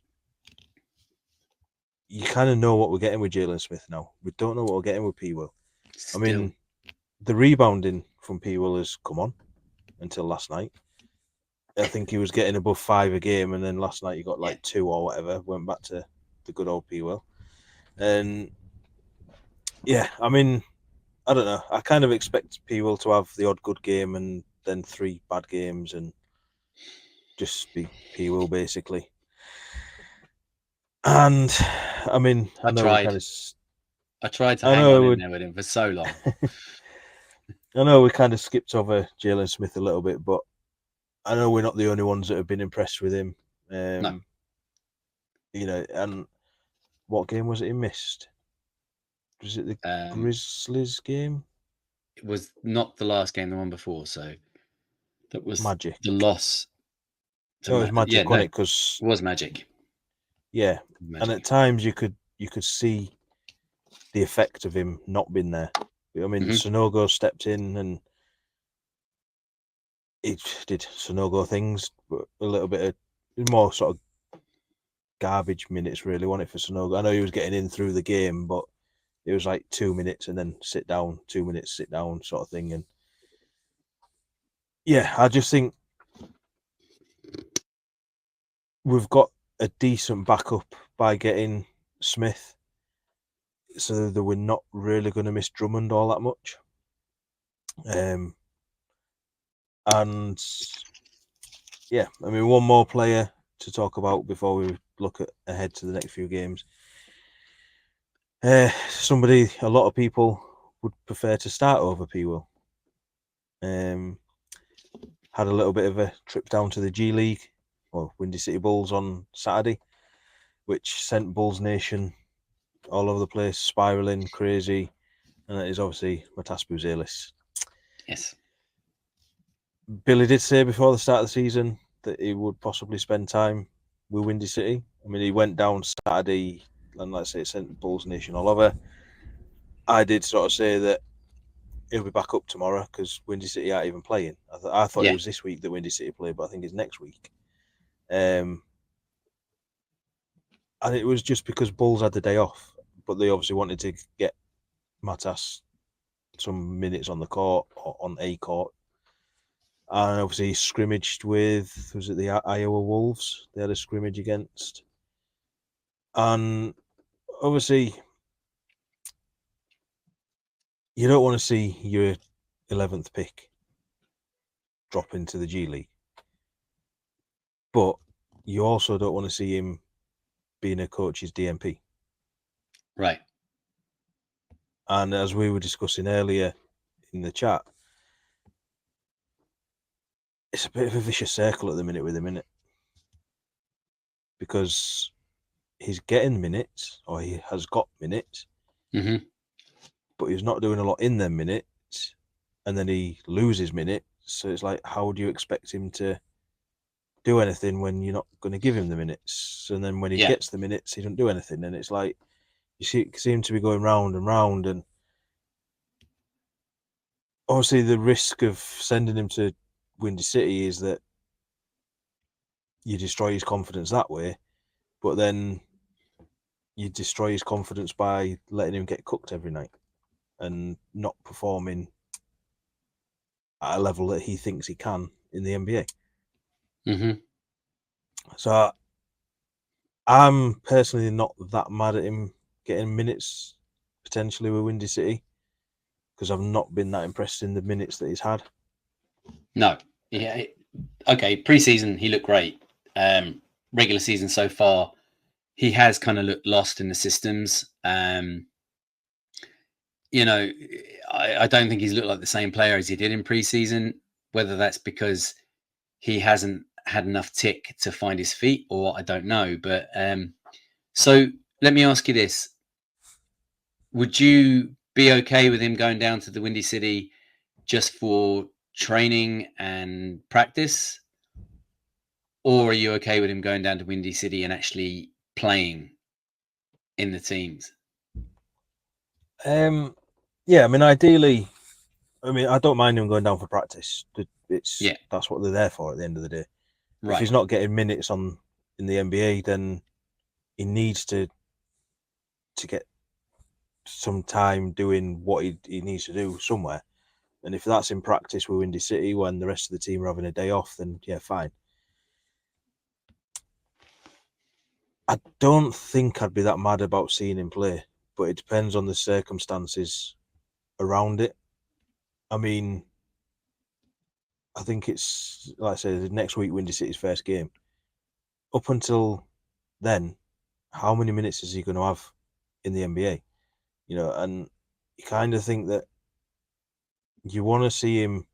S2: you kind of know what we're getting with Jalen Smith now. We don't know what we're getting with Pwill. I mean, the rebounding from Pwill has come on until last night. I think he was getting above 5 a game, and then last night he got like 2 or whatever. Went back to the good old Pwill. And yeah, I mean, I don't know. I kind of expect Pwill to have the odd good game and then 3 bad games and just be Pwill basically. And I mean,
S3: I tried to hang on in there with him for so long.
S2: I know we kind of skipped over Jalen Smith a little bit, but I know we're not the only ones that have been impressed with him.
S3: No.
S2: You know, and what game was it he missed? Was it the Grizzlies game?
S3: It was not the last game, the one before. So that was
S2: Magic.
S3: The loss.
S2: It was Magic, wasn't it? Because
S3: it was Magic.
S2: Yeah, Magic. And at times you could see the effect of him not being there. I mean, Sonogo stepped in and he did Sonogo things, but a little bit of more sort of garbage minutes, really, wasn't it, for Sonogo? I know he was getting in through the game, but it was like 2 minutes and then sit down, 2 minutes, sit down sort of thing. And yeah, I just think we've got a decent backup by getting Smith, so that we're not really going to miss Drummond all that much. And yeah, I mean, one more player to talk about before we look ahead to the next few games. Somebody a lot of people would prefer to start over Pwill. Had a little bit of a trip down to the G League, or Windy City Bulls, on Saturday, which sent Bulls Nation all over the place, spiraling crazy, and that is obviously Matas Buzelis.
S3: Yes.
S2: Billy did say before the start of the season that he would possibly spend time with Windy City. I mean, he went down Saturday, and let's say it sent Bulls Nation all over. I did sort of say that he'll be back up tomorrow because Windy City aren't even playing. I thought it was this week that Windy City played, but I think it's next week. And it was just because Bulls had the day off, but they obviously wanted to get Matas some minutes on the court, or on a court. And obviously he scrimmaged with, was it the Iowa Wolves? They had a scrimmage against. And obviously you don't want to see your 11th pick drop into the G League. But you also don't want to see him being a coach's DMP.
S3: Right.
S2: And as we were discussing earlier in the chat, it's a bit of a vicious circle at the minute with him, isn't it? Because he's getting minutes, or he has got minutes, but he's not doing a lot in them minutes, and then he loses minutes. So it's like, how do you expect him to do anything when you're not going to give him the minutes? And then when he gets the minutes, he doesn't do anything. And it's like, you seem to be going round and round. And obviously the risk of sending him to Windy City is that you destroy his confidence that way, but then you destroy his confidence by letting him get cooked every night and not performing at a level that he thinks he can in the NBA.
S3: Mm-hmm.
S2: So I'm personally not that mad at him getting minutes potentially with Windy City, because I've not been that impressed in the minutes that he's had.
S3: No. Yeah. Okay. Pre-season, he looked great. Regular season so far, he has kind of looked lost in the systems. You know, I don't think he's looked like the same player as he did in pre-season, whether that's because he hasn't had enough tick to find his feet or I don't know. But so let me ask you this. Would you be okay with him going down to the Windy City just for training and practice? Or are you okay with him going down to Windy City and actually playing in the teams?
S2: Yeah, I mean, ideally, I don't mind him going down for practice. That's what they're there for at the end of the day.
S3: Right.
S2: If he's not getting minutes in the NBA, then he needs to get some time doing what he needs to do somewhere. And if that's in practice with Windy City when the rest of the team are having a day off, then yeah, fine. I don't think I'd be that mad about seeing him play, but it depends on the circumstances around it. I mean, I think it's, like I said, next week, Windy City's first game. Up until then, how many minutes is he going to have in the NBA? You know, and you kind of think that you want to see him,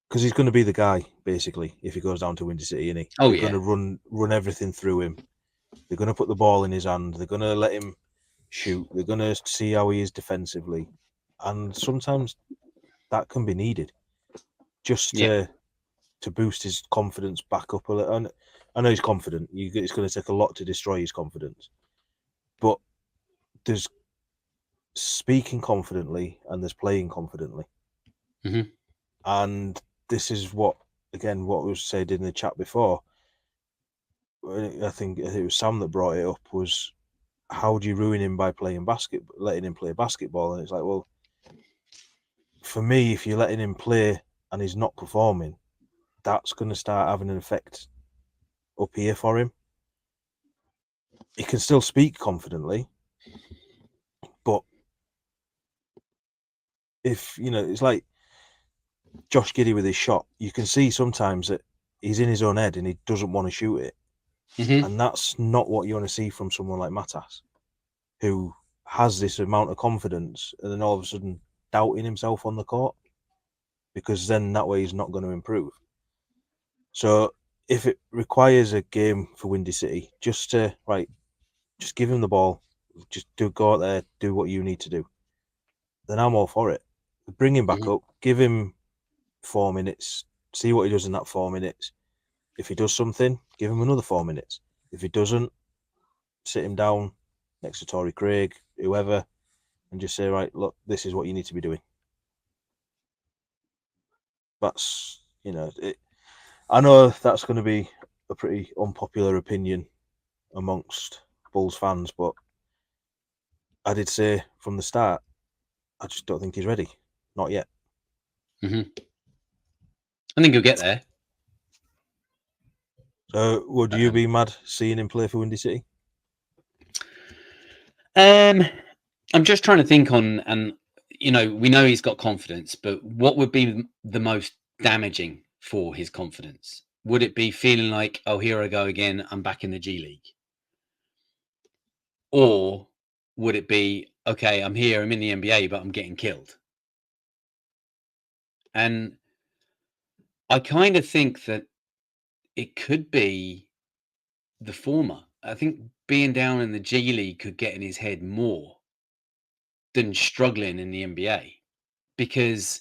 S2: because he's going to be the guy, basically, if he goes down to Windy City, isn't he?
S3: Oh,
S2: They're going to run everything through him. They're going to put the ball in his hand. They're going to let him shoot. They're going to see how he is defensively. And sometimes that can be needed just to boost his confidence back up a little. And I know he's confident. It's going to take a lot to destroy his confidence. But there's speaking confidently and there's playing confidently.
S3: Mm-hmm.
S2: And this is what was said in the chat before. I think it was Sam that brought it up, was how do you ruin him by letting him play basketball? And it's like, well, for me, if you're letting him play and he's not performing, that's going to start having an effect up here for him. He can still speak confidently, but if, it's like Josh Giddey with his shot, you can see sometimes that he's in his own head and he doesn't want to shoot it.
S3: Mm-hmm.
S2: And that's not what you want to see from someone like Matas, who has this amount of confidence and then all of a sudden doubting himself on the court, because then that way he's not going to improve. So if it requires a game for Windy City, just give him the ball, just go out there, do what you need to do, then I'm all for it. Bring him back up, give him 4 minutes, see what he does in that 4 minutes. If he does something, give him another 4 minutes. If he doesn't, sit him down next to Torrey Craig, whoever, and just say, right, look, this is what you need to be doing. That's, I know that's going to be a pretty unpopular opinion amongst Bulls fans, but I did say from the start, I just don't think he's ready. Not yet.
S3: Mm-hmm. I think he'll get there.
S2: So would you be mad seeing him play for Windy City?
S3: I'm just trying to think and we know he's got confidence, but what would be the most damaging for his confidence? Would it be feeling like, oh, here I go again, I'm back in the G League? Or would it be, okay, I'm here, I'm in the NBA, but I'm getting killed? And I kind of think that it could be the former. I think being down in the G League could get in his head more than struggling in the NBA, because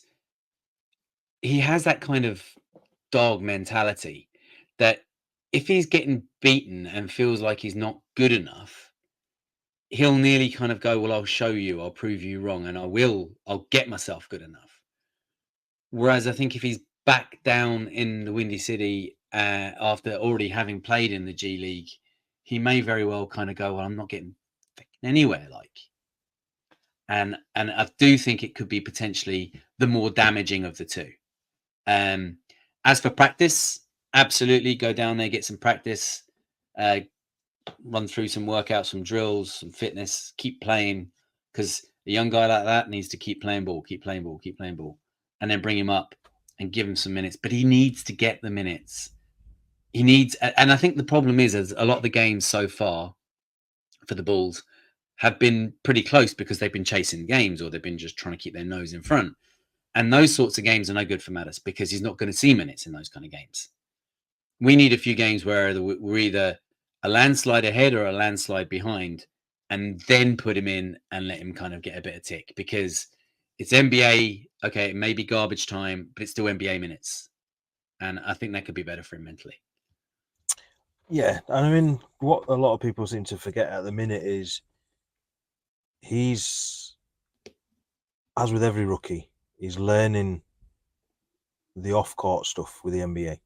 S3: he has that kind of dog mentality that if he's getting beaten and feels like he's not good enough, he'll nearly kind of go, well, I'll show you, I'll prove you wrong, and I'll get myself good enough. Whereas I think if he's back down in the Windy City after already having played in the G League, he may very well kind of go, well, I'm not getting anywhere. Like, and I do think it could be potentially the more damaging of the two. As for practice, absolutely go down there, get some practice, run through some workouts, some drills, some fitness, keep playing, because a young guy like that needs to keep playing ball, and then bring him up and give him some minutes. But he needs to get the minutes. He needs, and I think the problem is a lot of the games so far for the Bulls have been pretty close because they've been chasing games or they've been just trying to keep their nose in front. And those sorts of games are no good for Mattis because he's not going to see minutes in those kind of games. We need a few games where we're either a landslide ahead or a landslide behind, and then put him in and let him kind of get a bit of tick, because it's NBA. Okay, it may be garbage time, but it's still NBA minutes. And I think that could be better for him mentally.
S2: Yeah, and I mean, what a lot of people seem to forget at the minute is he's, as with every rookie, he's learning the off-court stuff with the NBA.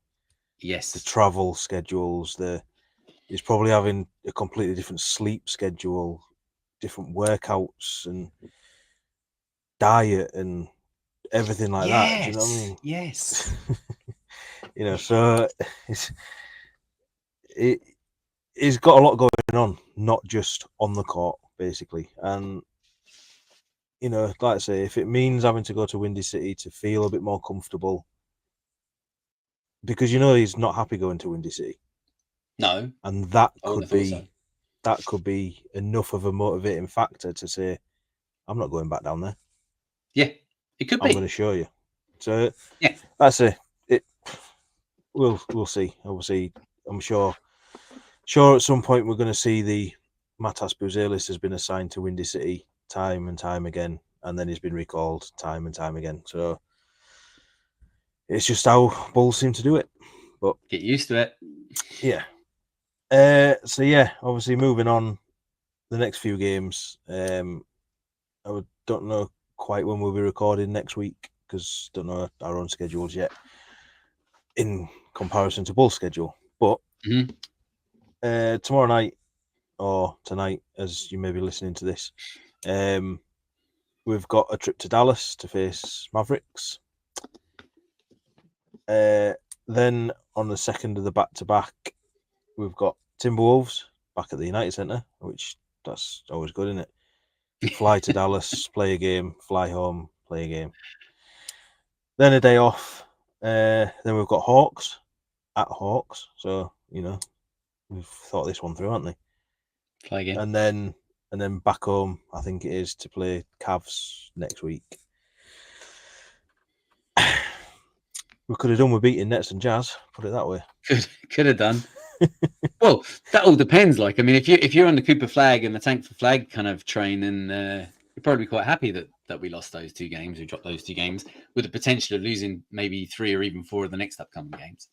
S3: Yes.
S2: The travel schedules, he's probably having a completely different sleep schedule, different workouts and diet and everything like that. Do you know what I mean?
S3: Yes.
S2: You know, so he's got a lot going on, not just on the court, basically. And, you know, like I say, if it means having to go to Windy City to feel a bit more comfortable, because, you know, he's not happy going to Windy City.
S3: No.
S2: And that could be
S3: so.
S2: that could be enough of a motivating factor to say, I'm not going back down there.
S3: Yeah, it could be.
S2: I'm going to show you. So
S3: yeah,
S2: that's it. We'll see. Obviously, I'm sure at some point we're going to see the Matas Buzelis has been assigned to Windy City time and time again, and then he's been recalled time and time again. So it's just how Bulls seem to do it. But
S3: get used to it.
S2: Yeah. So yeah, obviously moving on, the next few games. I don't know quite when we'll be recording next week because don't know our own schedules yet in comparison to Bull's schedule. But tomorrow night or tonight, as you may be listening to this, we've got a trip to Dallas to face Mavericks. Then on the second of the back-to-back, we've got Timberwolves back at the United Center, which that's always good, isn't it? Fly to Dallas, play a game, fly home, play a game. Then a day off. Then we've got Hawks at Hawks. So, you know, we've thought this one through, haven't they?
S3: Fly again.
S2: And then back home, I think it is, to play Cavs next week. We could have done with beating Nets and Jazz, put it that way.
S3: Could have done. Well, that all depends. Like, I mean, if you're on the Cooper flag and the tank for flag kind of train, then you're probably quite happy that we lost those two games, we dropped those two games, with the potential of losing maybe 3 or even 4 of the next upcoming games.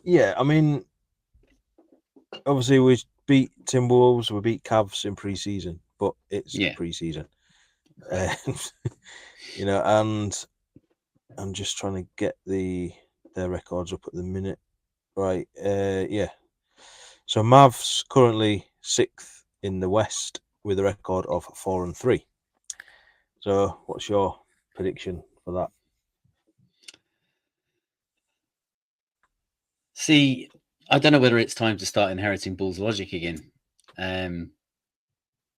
S2: Yeah, I mean, obviously we beat Timberwolves, we beat Cavs in pre-season, but it's pre-season. You know, and I'm just trying to get their records up at the minute. Right, yeah. So Mavs currently 6th in the West with a record of 4-3. So what's your prediction for that?
S3: See, I don't know whether it's time to start inheriting Bulls logic again. No,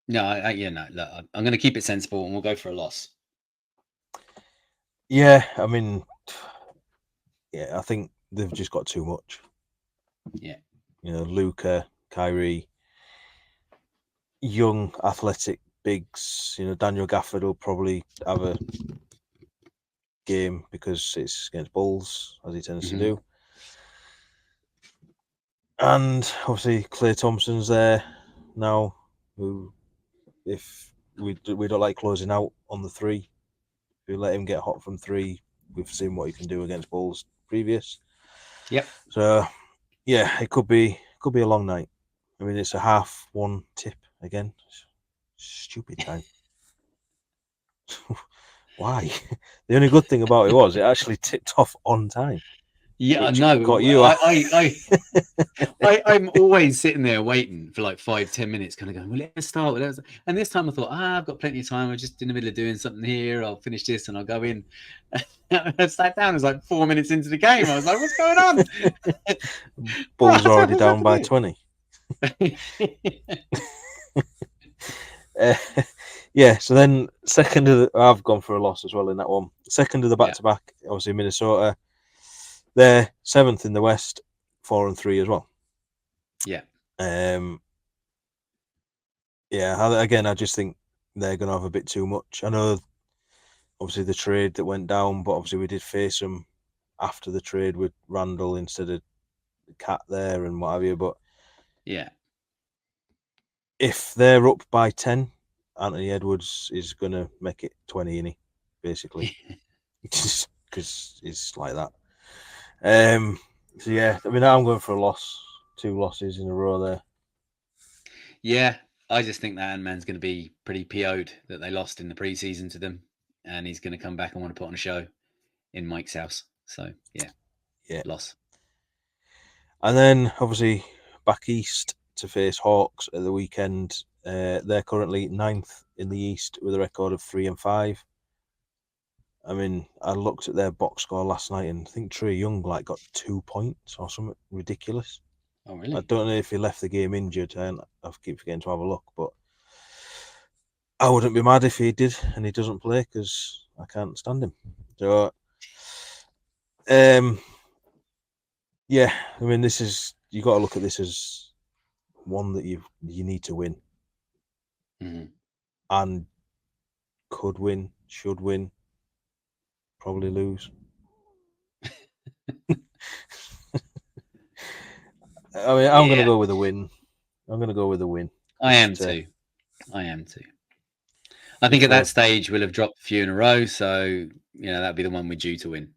S3: look, I'm going to keep it sensible and we'll go for a loss.
S2: Yeah, I mean, I think they've just got too much.
S3: Yeah.
S2: You know, Luka, Kyrie, young, athletic bigs. You know, Daniel Gafford will probably have a game because it's against Bulls, as he tends to do. And obviously, Klay Thompson's there now, who, if we don't like closing out on the 3, if we let him get hot from 3, we've seen what he can do against Bulls previous.
S3: Yep.
S2: So, yeah, it could be a long night. I mean, it's a 1:30 tip again. Stupid time. Why? The only good thing about it was it actually tipped off on time.
S3: Yeah, I
S2: which
S3: know.
S2: got you
S3: I'm always sitting there waiting for like 5-10 minutes, kind of going, well, let's start. And this time I thought, I've got plenty of time. I'm just in the middle of doing something here. I'll finish this and I'll go in. I sat down. It was like 4 minutes into the game. I was like, what's going on?
S2: Bulls
S3: What
S2: already
S3: was
S2: down
S3: that
S2: by
S3: to
S2: 20.
S3: do?
S2: Yeah, so then second of the, I've gone for a loss as well in that one. Second of the
S3: Yeah.
S2: back-to-back, obviously Minnesota. They're 7th in the West, 4-3 as well.
S3: Yeah.
S2: Yeah, again, I just think they're going to have a bit too much. I know, obviously, the trade that went down, but obviously we did face them after the trade with Randall instead of Cat there and what have you. But
S3: Yeah.
S2: if they're up by 10, Anthony Edwards is going to make it 20, innit? Basically. Just because it's like that. So, yeah, I mean, I'm going for a loss. 2 losses in a row there.
S3: Yeah, I just think that Ant-Man's going to be pretty PO'd that they lost in the preseason to them, and he's going to come back and want to put on a show in Mike's house. So, yeah, loss.
S2: And then, obviously, back east to face Hawks at the weekend. They're currently 9th in the East with a record of 3-5. I mean, I looked at their box score last night and I think Trae Young got 2 points or something ridiculous.
S3: Oh, really?
S2: I don't know if he left the game injured, and I keep forgetting to have a look, but I wouldn't be mad if he did and he doesn't play because I can't stand him. So, yeah, I mean, you got to look at this as one that you need to win.
S3: Mm-hmm.
S2: And could win, should win, probably lose. I mean, I'm going to go with a win.
S3: I am too. I think at that stage we'll have dropped a few in a row, so that'd be the one we're due to win.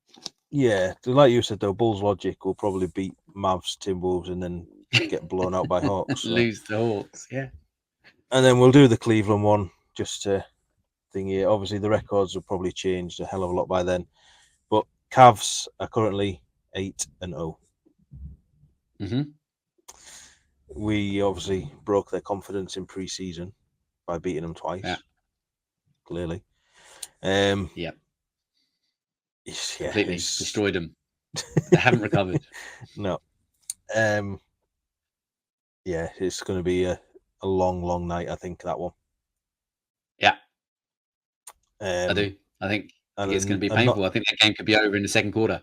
S2: Yeah, like you said though, Bulls logic will probably beat Mavs, Timberwolves, and then get blown out by Hawks. So.
S3: Lose the Hawks, yeah.
S2: And then we'll do the Cleveland one just to thingy. Obviously, the records will probably change a hell of a lot by then. But Cavs are currently 8-0.
S3: Mm-hmm.
S2: We obviously broke their confidence in pre-season by beating them twice.
S3: Yeah.
S2: Clearly.
S3: Yeah. Completely destroyed them. They haven't recovered.
S2: No. Yeah, it's going to be a long, long night, I think, that one.
S3: Yeah. I do. I think it's going to be painful. I think that game could be over in the second quarter.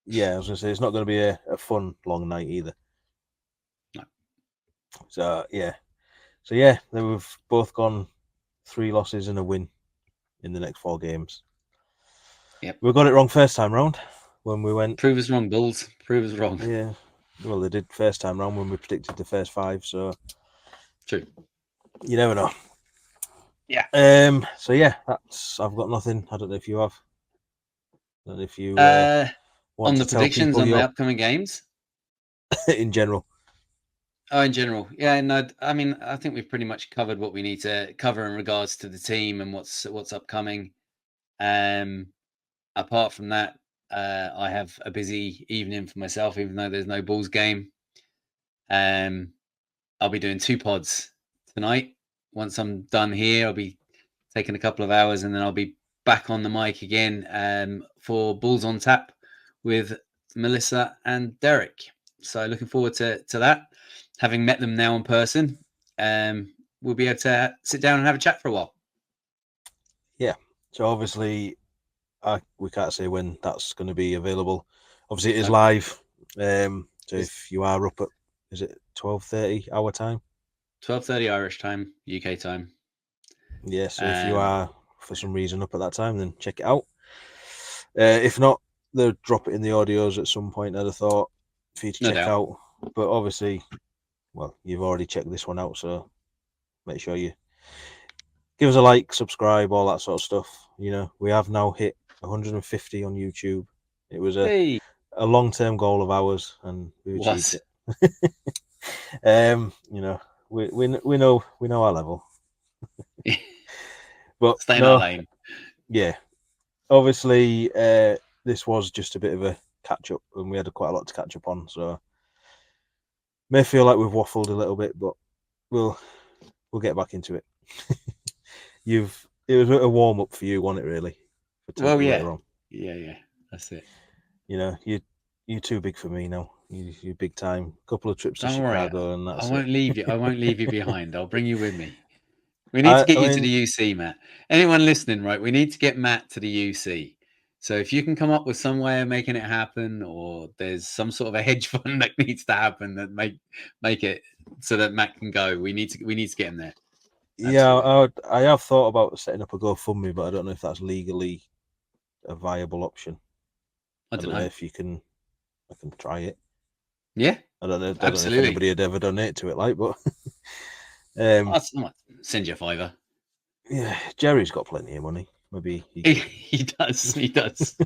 S2: Yeah, I was going to say, it's not going to be a fun, long night either.
S3: No.
S2: So, yeah. Then we've both gone 3 losses and a win in the next 4 games.
S3: Yep.
S2: We got it wrong first time round when we went.
S3: Prove us wrong, Bulls. Prove us wrong.
S2: Yeah. Well, they did first time round when we predicted the first 5. So
S3: true.
S2: You never know.
S3: Yeah.
S2: So yeah, I've got nothing. I don't know if you have. I don't know if you want
S3: on
S2: to
S3: the predictions on the
S2: your...
S3: upcoming games.
S2: In general.
S3: Oh, in general, yeah. No, I mean, I think we've pretty much covered what we need to cover in regards to the team and what's upcoming. Apart from that, I have a busy evening for myself, even though there's no Bulls game. I'll be doing 2 pods tonight. Once I'm done here, I'll be taking a couple of hours, and then I'll be back on the mic again for Bulls on Tap with Melissa and Derek. So looking forward to that. Having met them now in person, we'll be able to sit down and have a chat for a while.
S2: Yeah. So obviously, we can't say when that's going to be available. Obviously, it is live. So if you are up at, is it 12:30 our time?
S3: 12:30 Irish time, UK time.
S2: Yeah. So if you are for some reason up at that time, then check it out. If not, they'll drop it in the audios at some point. I'd have thought for you to check out. But obviously, well, you've already checked this one out, so make sure you give us a like, subscribe, all that sort of stuff. We have now hit 150 on YouTube. It was a long-term goal of ours, and we achieved it. We know our level. But
S3: stay in our lane.
S2: Yeah. Obviously, this was just a bit of a catch up, and we had quite a lot to catch up on. So may feel like we've waffled a little bit, but we'll get back into it. It was a warm up for you, wasn't it? Really?
S3: Well, yeah,
S2: later on.
S3: yeah, that's it.
S2: You know, you're too big for me now. You're big time. Couple of trips to
S3: Don't worry,
S2: Chicago, and that's
S3: I won't
S2: it.
S3: leave you. I won't leave you behind. I'll bring you with me. We need to get you to the UC, Matt. Anyone listening, right? We need to get Matt to the UC. So if you can come up with some way of making it happen, or there's some sort of a hedge fund that needs to happen that make it so that Matt can go, we need to get him there.
S2: Yeah, I have thought about setting up a GoFundMe, but I don't know if that's legally a viable option.
S3: I don't know
S2: if you can. I can try it.
S3: Yeah,
S2: I don't know if anybody had ever donate to it, like, but
S3: I'll send you a $5.
S2: Yeah, Jerry's got plenty of money. Maybe
S3: he does. He does.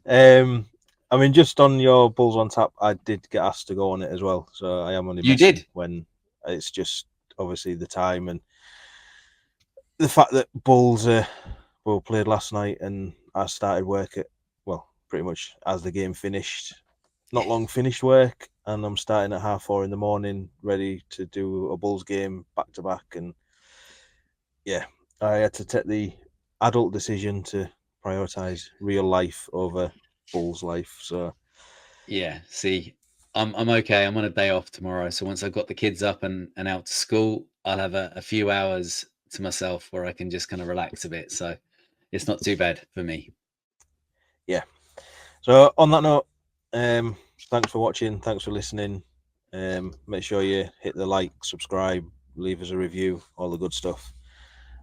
S2: I mean, just on your Bulls on Tap, I did get asked to go on it as well, so I am only.
S3: You did
S2: when it's just obviously the time and the fact that Bulls played last night, and I started work at pretty much as the game finished. Not long finished work, and I'm starting at 4:30 in the morning, ready to do a Bulls game back to back, and yeah, I had to take the adult decision to prioritize real life over Bulls life. So
S3: yeah, see, I'm okay. I'm on a day off tomorrow, so once I've got the kids up and out to school, I'll have a few hours to myself where I can just kind of relax a bit. So it's not too bad for me.
S2: Yeah. So on that note, thanks for watching. Thanks for listening. Make sure you hit the like, subscribe, leave us a review, all the good stuff.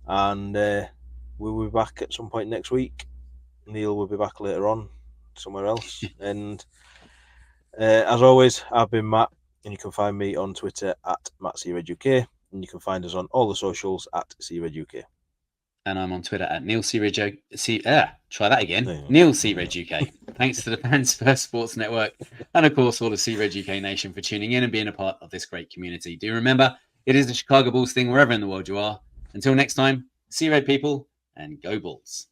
S2: And we'll be back at some point next week. Neill will be back later on somewhere else. And as always, I've been Matt, and you can find me on Twitter at MattCRedUK, and you can find us on all the socials at CRedUK.
S3: And I'm on Twitter at Neill try that again. Neill CRedUK. Thanks to the Fans First Sports Network, and of course all the CRedUK Nation for tuning in and being a part of this great community. Do remember, it is the Chicago Bulls thing wherever in the world you are. Until next time, CRed people, and go Bulls.